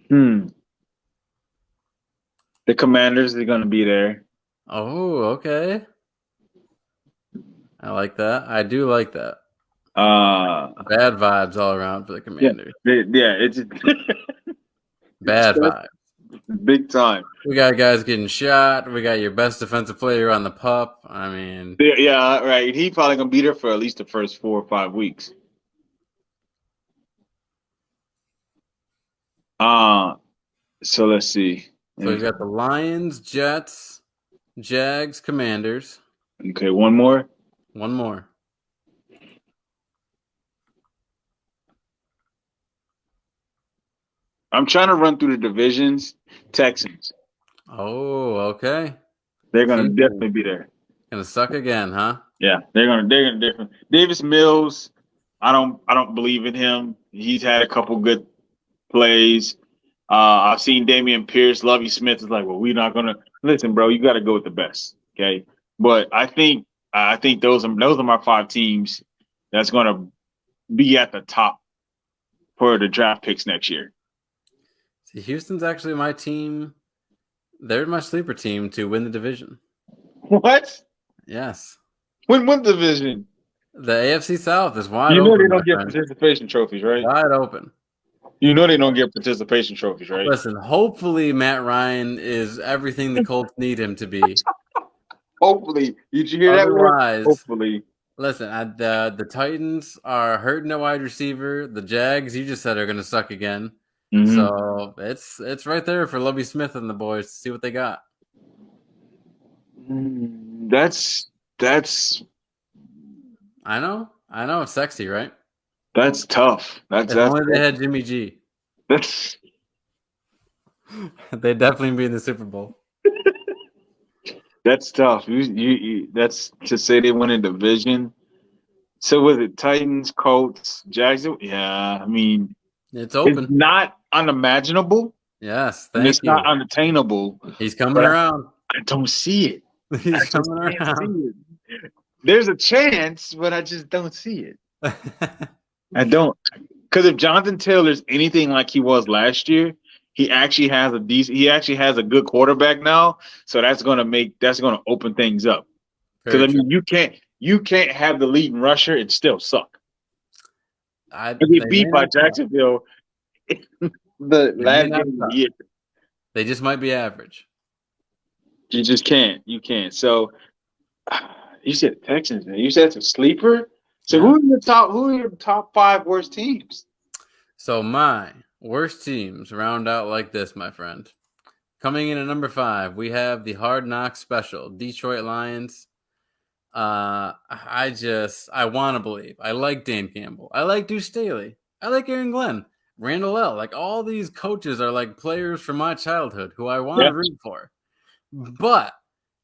The Commanders are gonna be there. Oh, okay. I like that. I do like that. Bad vibes all around for the Commanders. Yeah, it's bad vibes. Big time. We got guys getting shot. We got your best defensive player on the pup. I mean, yeah, right. He probably gonna be there for at least the first 4 or 5 weeks. So let's see. So we've got the Lions, Jets, Jags, Commanders. Okay, one more. One more. I'm trying to run through the divisions. Texans. Oh, okay. They're gonna Houston definitely be there. gonna suck again, huh? Yeah, they're gonna definitely. Davis Mills. I don't believe in him. He's had a couple good plays. I've seen Damian Pierce, Lovey Smith is like, well, we're not gonna listen, bro. You got to go with the best, okay? But I think those are my 5 teams that's gonna be at the top for the draft picks next year. See, Houston's actually my team. They're my sleeper team to win the division. What? Yes. Win division? The AFC South is wide You know open, they my don't get friend. participation trophies, right? Wide open. You know they don't get participation trophies, right? Listen, hopefully Matt Ryan is everything the Colts need him to be. Hopefully, did you hear that word? Otherwise, Hopefully, listen, the Titans are hurting a wide receiver. The Jags, you just said, are going to suck again. Mhm. So it's right there for Lovey Smith and the boys to see what they got. That's I know, it's sexy, right? that's tough. If only they had Jimmy G, that's they'd definitely be in the Super Bowl. that's tough. You that's to say they win a division. So was it Titans, Colts, Jags? Yeah, I mean It's it's open. not unimaginable. Yes, And thank it's you. not unattainable. He's coming but around. I don't see it. I He's just coming can't see around. it. There's a chance, but I just don't see it. I don't, because if Jonathan Taylor's anything like he was last year, he actually has a good quarterback now. So that's gonna open things up. Because Very I true. mean, you can't have the leading rusher and still suck. They They get beat may by not suck. Jacksonville the They may last not game of suck. the year. They just might be average. You just can't. You can't. So you said Texans, man. You said it's a sleeper. So Yeah. Who are your top 5 worst teams? So my worst teams round out like this, my friend. Coming in at number 5, we have the Hard Knocks Special, Detroit Lions. I want to believe. I like Dan Campbell. I like Deuce Staley. I like Aaron Glenn. Randall L. Like all these coaches are like players from my childhood who I want to root for. But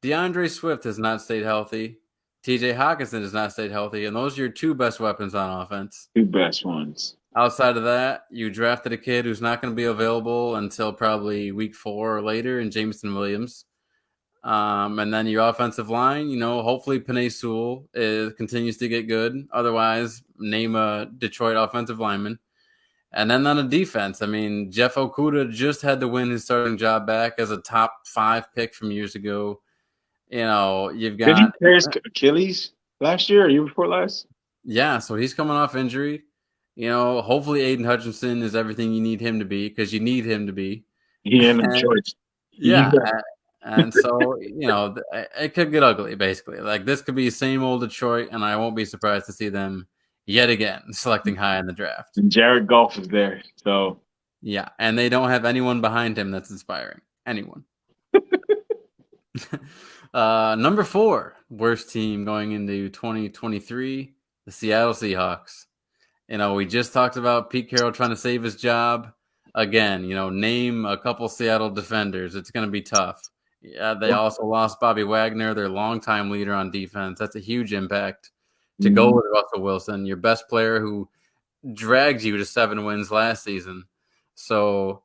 DeAndre Swift has not stayed healthy. TJ Hawkinson has not stayed healthy. And those are your 2 best weapons on offense. 2 best ones. Outside of that, you drafted a kid who's not going to be available until probably week 4 or later in Jameson Williams. And then your offensive line, hopefully Penei Sewell continues to get good. Otherwise, name a Detroit offensive lineman. And then on the defense, I mean, Jeff Okudah just had to win his starting job back as a top 5 pick from years ago. You've got... Did he tear his Achilles last year or year before last? Yeah, so he's coming off injury. Hopefully Aiden Hutchinson is everything you need him to be because you need him to be. He had no choice. Yeah. And so, it could get ugly, basically. Like, this could be same old Detroit, and I won't be surprised to see them yet again selecting high in the draft. And Jared Goff is there, so. Yeah, and they don't have anyone behind him that's inspiring. Anyone. Number 4, worst team going into 2023, the Seattle Seahawks. We just talked about Pete Carroll trying to save his job. Again, name a couple Seattle defenders. It's going to be tough. Yeah, they also lost Bobby Wagner, their longtime leader on defense. That's a huge impact to go with Russell Wilson, your best player who dragged you to 7 wins last season. So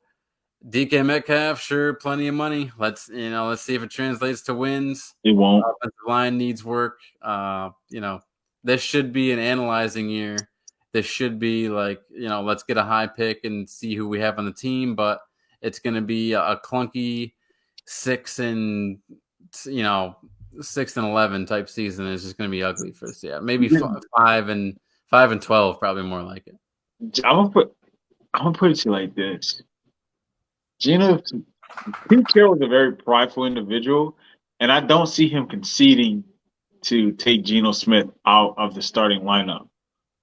DK Metcalf, sure, plenty of money. Let's see if it translates to wins. It won't. Offensive line needs work. This should be an analyzing year. This should be let's get a high pick and see who we have on the team, but it's going to be a clunky 6 and 11 type season. Is just going to be ugly for Seattle. Maybe 5 and 12, probably more like it. I'm gonna put it to you like this. Pete Carroll is a very prideful individual, and I don't see him conceding to take Geno Smith out of the starting lineup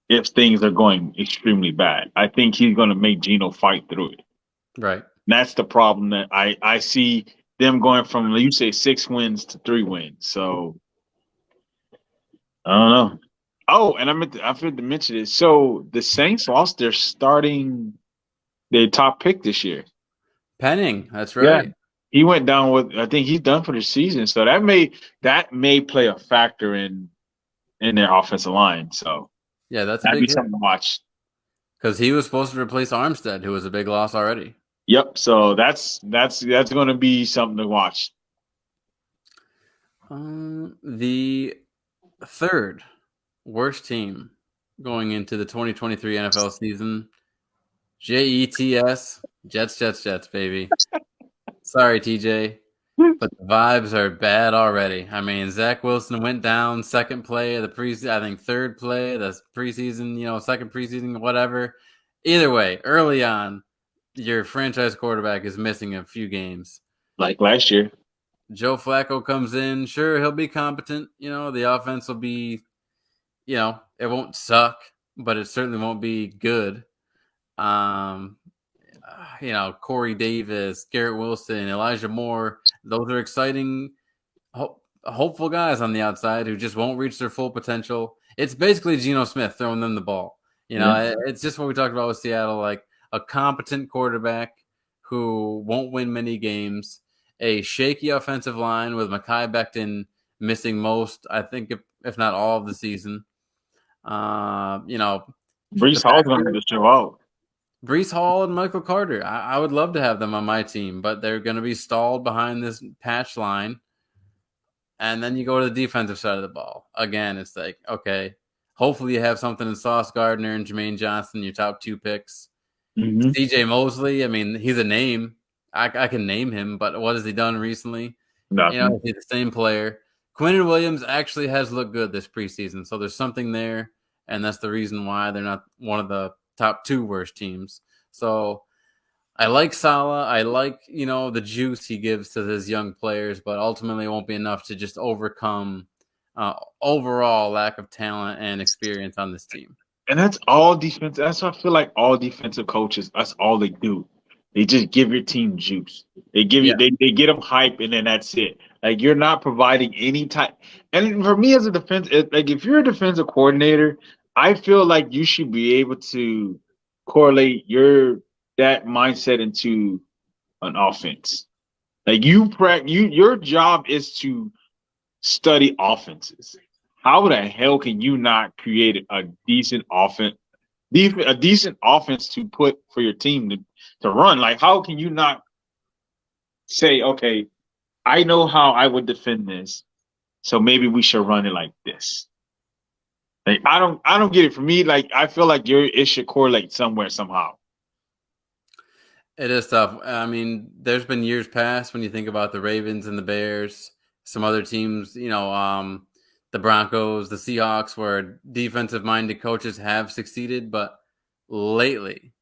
if things are going extremely bad. I think he's going to make Geno fight through it. Right. That's the problem that I see them going from, you say, 6 wins to 3 wins. So, I don't know. Oh, and I forgot to mention this. So, the Saints lost their starting their top pick this year. Penning, that's Yeah. right. He went down with, I think he's done for the season. So that may play a factor in their offensive line. So Yeah, that's a that'd be big hit something to watch. because he was supposed to replace Armstead, who was a big loss already. Yep. So that's going to be something to watch. The third worst team going into the 2023 NFL season, Jets, Jets, baby. Sorry, TJ, but the vibes are bad already. I mean, Zach Wilson went down second play of the preseason, I think third play of the preseason, second preseason, whatever. Either way, early on, your franchise quarterback is missing a few games. Like last year. Joe Flacco comes in. Sure, he'll be competent. The offense will be, it won't suck, but it certainly won't be good. Corey Davis, Garrett Wilson, Elijah Moore, those are exciting, hopeful guys on the outside who just won't reach their full potential. It's basically Geno Smith throwing them the ball. It's just what we talked about with Seattle, like a competent quarterback who won't win many games, a shaky offensive line with Mekhi Becton missing most, I think, if not all of the season. Breece Hall's going to show out. Breece Hall and Michael Carter. I would love to have them on my team, but they're going to be stalled behind this patch line. And then you go to the defensive side of the ball. Again, it's like, okay, hopefully you have something in Sauce Gardner and Jermaine Johnson, your top two picks. Mm-hmm. CJ Mosley, I mean, he's a name. I can name him, but what has he done recently? Nothing. He's the same player. Quinnen Williams actually has looked good this preseason, so there's something there, and that's the reason why they're not one of the top two worst teams. So I like Saleh. I like, the juice he gives to his young players, but ultimately it won't be enough to just overcome overall lack of talent and experience on this team. And that's all defense. That's what I feel like all defensive coaches, that's all they do. They just give your team juice. They give you, they get them hype, and then that's it. Like, you're not providing any type. And for me as a defense, like, if you're a defensive coordinator, I feel like you should be able to correlate that mindset into an offense. Like, your job is to study offenses. How the hell can you not create a decent offense to put for your team to run? Like, how can you not say, okay, I know how I would defend this, so maybe we should run it like this? Like, I don't get it. For me, like, I feel like it should correlate somewhere, somehow. It is tough. I mean, there's been years past when you think about the Ravens and the Bears, some other teams, the Broncos, the Seahawks, where defensive-minded coaches have succeeded, but lately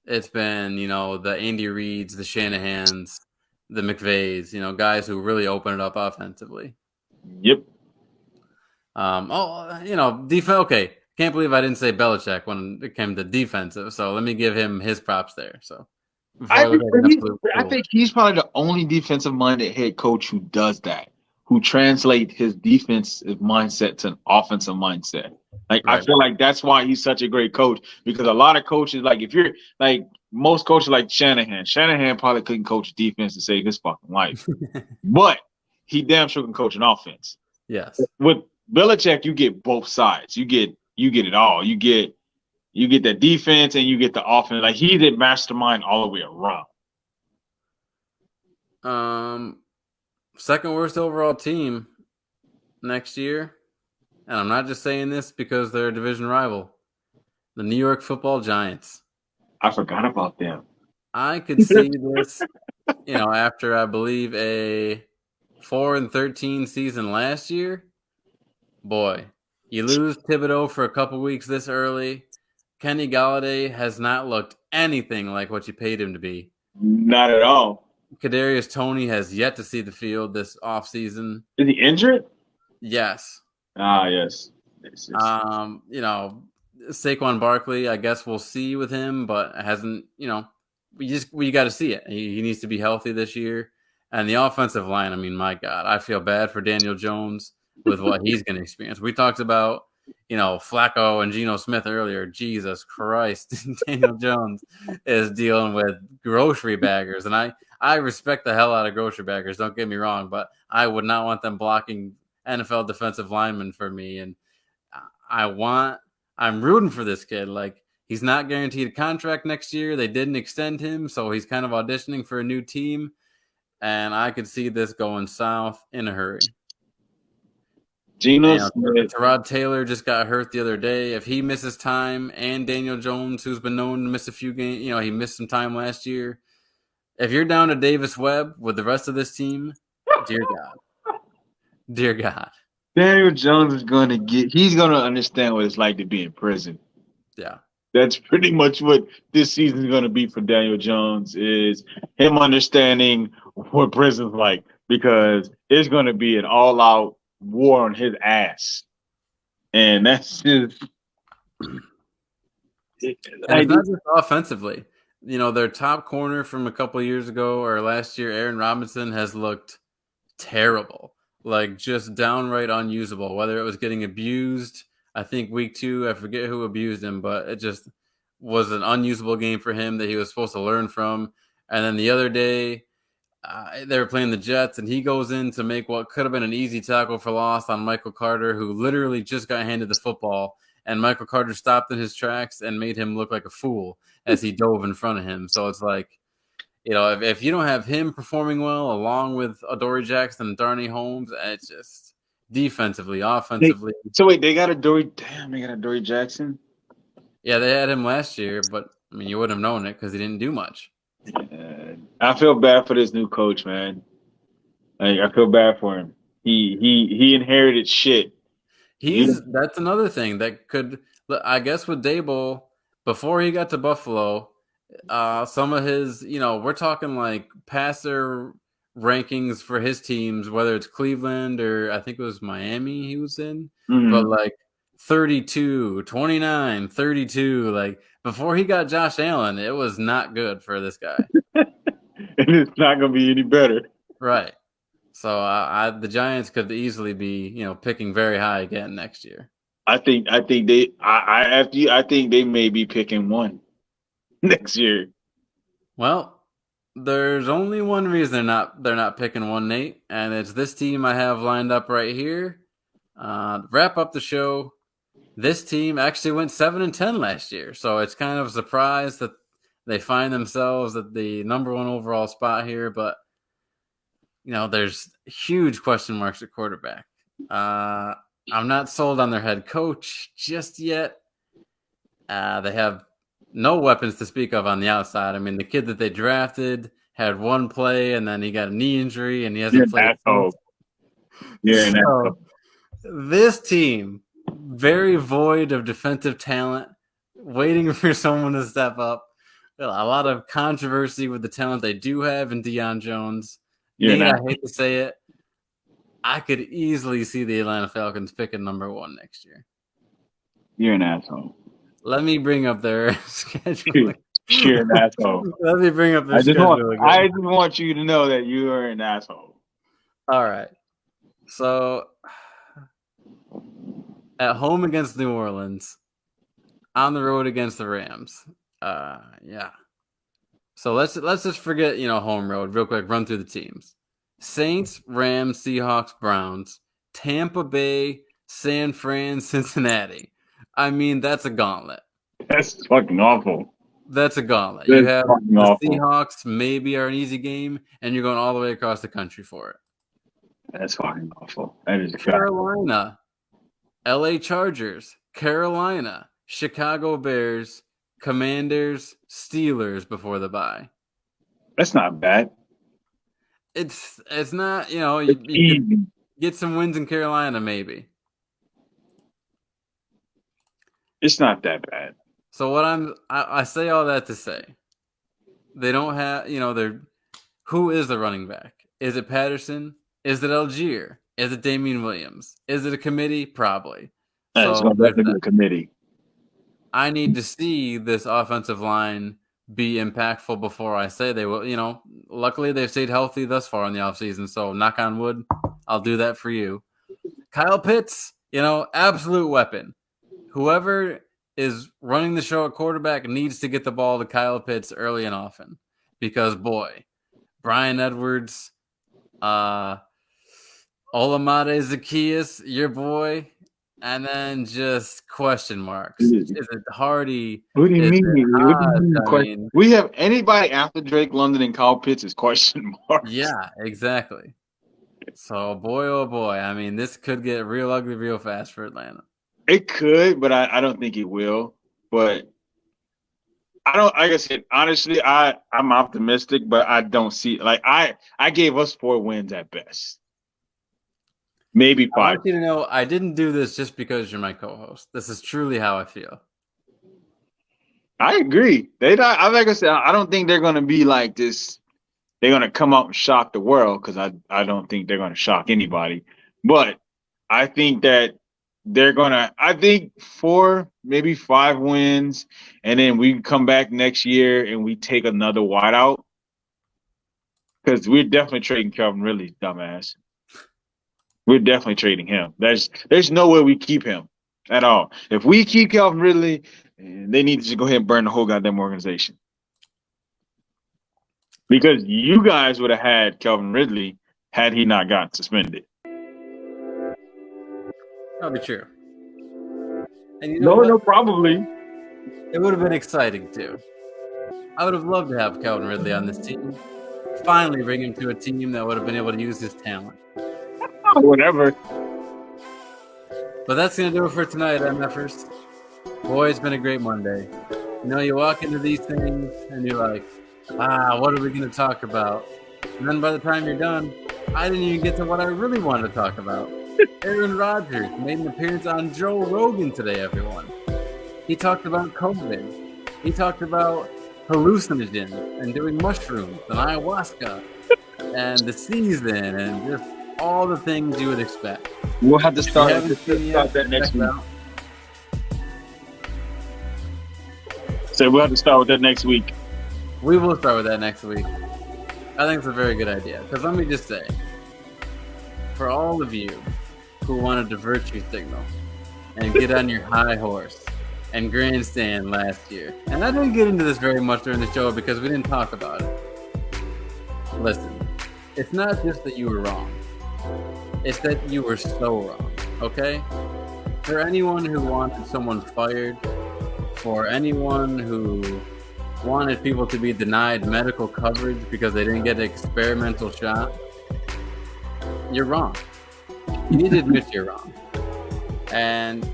it's been, the Andy Reids, the Shanahans, the McVays, guys who really open it up offensively. Yep. Defense. Okay, can't believe I didn't say Belichick when it came to defensive. So let me give him his props there. So I think he's probably the only defensive-minded head coach who does that, who translate his defensive mindset to an offensive mindset. Like, right. I feel like that's why he's such a great coach, because a lot of coaches, like, if you're like most coaches like Shanahan probably couldn't coach defense to save his fucking life, but he damn sure can coach an offense. Yes. With Belichick, you get both sides. You get it all. You get the defense and you get the offense. Like, he's a mastermind all the way around. Second worst overall team next year, and I'm not just saying this because they're a division rival, the New York Football Giants. I forgot about them. I could see this, after I believe a 4-13 season last year. Boy, you lose Thibodeau for a couple weeks this early. Kenny Golladay has not looked anything like what you paid him to be. Not at all. Kadarius Toney has yet to see the field this offseason. Is he injured? Yes. Yes. Saquon Barkley, I guess we'll see with him, but it hasn't, we got to see it. He needs to be healthy this year. And the offensive line, I mean, my God, I feel bad for Daniel Jones with what he's going to experience. We talked about Flacco and Geno Smith earlier. Jesus Christ, Daniel Jones is dealing with grocery baggers, and I respect the hell out of grocery baggers. Don't get me wrong, but I would not want them blocking NFL defensive linemen for me. And I'm rooting for this kid. Like, he's not guaranteed a contract next year. They didn't extend him, so he's kind of auditioning for a new team. And I could see this going south in a hurry. Tyrod Taylor just got hurt the other day. If he misses time, and Daniel Jones, who's been known to miss a few games, he missed some time last year. If you're down to Davis Webb with the rest of this team, dear God. Daniel Jones he's going to understand what it's like to be in prison. Yeah. That's pretty much what this season is going to be for Daniel Jones, is him understanding what prison's like, because it's going to be an all-out war on his ass. And that's just... It's not just offensively. Their top corner from a couple of years ago or last year, Aaron Robinson, has looked terrible. Like, just downright unusable, whether it was getting abused. I think week 2, I forget who abused him, but it just was an unusable game for him that he was supposed to learn from. And then the other day, they were playing the Jets, and he goes in to make what could have been an easy tackle for loss on Michael Carter, who literally just got handed the football. And Michael Carter stopped in his tracks and made him look like a fool as he dove in front of him. So it's like, if you don't have him performing well, along with Adoree Jackson and Darnay Holmes, it's just defensively, offensively. They got Adoree Jackson? Yeah, they had him last year, but you wouldn't have known it because he didn't do much. I feel bad for this new coach, man. I feel bad for him. He inherited shit. That's another thing that could, I guess, with Daboll, before he got to Buffalo, some of his, we're talking like passer rankings for his teams, whether it's Cleveland or I think it was Miami he was in, but like 32, 29, 32, like before he got Josh Allen, it was not good for this guy. And it's not going to be any better. Right. So the Giants could easily be, picking very high again next year. I think they may be picking 1 next year. Well, there's only one reason they're not picking 1, Nate, and it's this team I have lined up right here. Wrap up the show. This team actually went 7-10 last year, so it's kind of a surprise that they find themselves at the number 1 overall spot here. But there's huge question marks at quarterback. I'm not sold on their head coach just yet. They have no weapons to speak of on the outside. I mean, the kid that they drafted had 1 play, and then he got a knee injury, and he hasn't played. This team, very void of defensive talent, waiting for someone to step up. A lot of controversy with the talent they do have in Deion Jones. Nate, I hate to say it, I could easily see the Atlanta Falcons picking number 1 next year. You're an asshole. Let me bring up their schedule. You're an asshole. Let me bring up their schedule again. I just want you to know that you are an asshole. All right. So, at home against New Orleans, on the road against the Rams. Yeah. So let's just forget, home road real quick. Run through the teams: Saints, Rams, Seahawks, Browns, Tampa Bay, San Fran, Cincinnati. I mean, that's a gauntlet. That's fucking awful. That's a gauntlet. You have the Seahawks, maybe are an easy game, and you're going all the way across the country for it. That's fucking awful. That is Carolina, LA Chargers, Carolina, Chicago Bears, Commanders, Steelers before the bye. That's not bad. It's not, you could get some wins in Carolina maybe. It's not that bad. So I say all that to say, they don't have, who is the running back? Is it Patterson? Is it Algier? Is it Damian Williams? Is it a committee? Probably. It's definitely a committee. I need to see this offensive line be impactful before I say they will. Luckily they've stayed healthy thus far in the offseason, so knock on wood, I'll do that for you. Kyle Pitts absolute weapon. Whoever is running the show at quarterback needs to get the ball to Kyle Pitts early and often. Because, boy, Brian Edwards, Olamide Zacchaeus, your boy, and then just question marks. Is it Hardy? What do you Hodge? mean? We have anybody after Drake London and Kyle Pitts is question marks. Yeah, exactly. So, boy, oh boy. I mean, this could get real ugly real fast for Atlanta. It could, but I don't think it will. But I don't, like I said, honestly, I'm optimistic, but I don't see, like, I gave us 4 wins at best. Maybe 5. I want you to know I didn't do this just because you're my co-host. This is truly how I feel. I agree. Like I said, I don't think they're going to be like this. They're going to come out and shock the world because I don't think they're going to shock anybody. But I think that they're going to, I think 4, maybe 5 wins, and then we come back next year and we take another wideout because we're definitely trading Calvin Ridley, dumbass. We're definitely trading him. There's no way we keep him at all. If we keep Calvin Ridley, they need to just go ahead and burn the whole goddamn organization. Because you guys would have had Calvin Ridley had he not gotten suspended. That'll be true. And no, probably. It would have been exciting too. I would have loved to have Calvin Ridley on this team. Finally bring him to a team that would have been able to use his talent. Whatever. But that's going to do it for tonight, MFers. Boy, it's been a great Monday. You walk into these things and you're like, what are we going to talk about? And then by the time you're done, I didn't even get to what I really wanted to talk about. Aaron Rodgers made an appearance on Joe Rogan today, everyone. He talked about COVID. He talked about hallucinogens and doing mushrooms and ayahuasca and the season and just all the things you would expect. We'll have to start that next week. So we'll have to start with that next week. We will start with that next week. I think it's a very good idea. Because let me just say, for all of you who wanted to virtue signal and get on your high horse and grandstand last year, and I didn't get into this very much during the show because we didn't talk about it. Listen, it's not just that you were wrong. It's that you were so wrong, okay? For anyone who wanted someone fired, for anyone who wanted people to be denied medical coverage because they didn't get an experimental shot, you're wrong. You need to admit you're wrong. And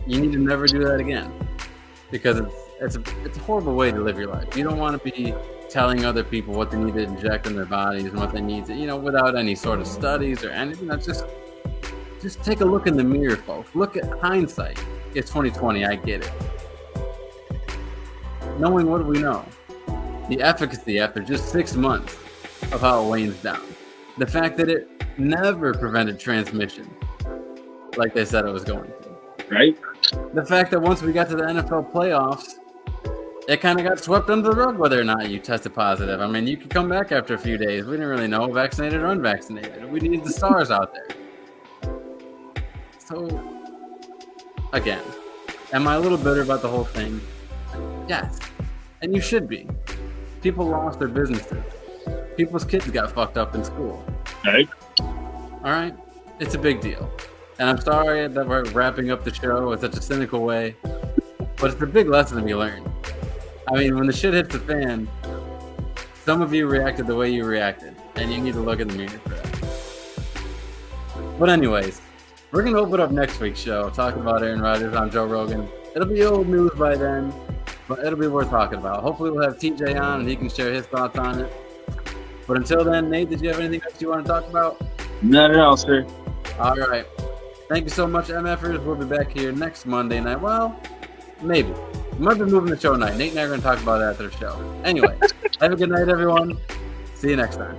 you need to never do that again. Because it's a horrible way to live your life. You don't want to be telling other people what they need to inject in their bodies and what they need to, without any sort of studies or anything. Just take a look in the mirror, folks. Look at hindsight. It's 2020, I get it. Knowing what we know, the efficacy after just 6 months of how it wanes down. The fact that it never prevented transmission like they said it was going to. Right? The fact that once we got to the NFL playoffs, it kind of got swept under the rug whether or not you tested positive. I mean, you could come back after a few days. We didn't really know, vaccinated or unvaccinated. We needed the stars out there. So, again, am I a little bitter about the whole thing? Yes. And you should be. People lost their businesses. People's kids got fucked up in school. Right. All right? It's a big deal. And I'm sorry that we're wrapping up the show in such a cynical way, but it's a big lesson to be learned. I mean, when the shit hits the fan, some of you reacted the way you reacted, and you need to look in the mirror for that. But anyways, we're going to open up next week's show, talking about Aaron Rodgers on Joe Rogan. It'll be old news by then, but it'll be worth talking about. Hopefully we'll have TJ on, and he can share his thoughts on it. But until then, Nate, did you have anything else you want to talk about? Not at all, sir. All right. Thank you so much, MFers. We'll be back here next Monday night. Well, maybe. We might be moving the show night. Nate and I are going to talk about that after the show. Anyway, have a good night, everyone. See you next time.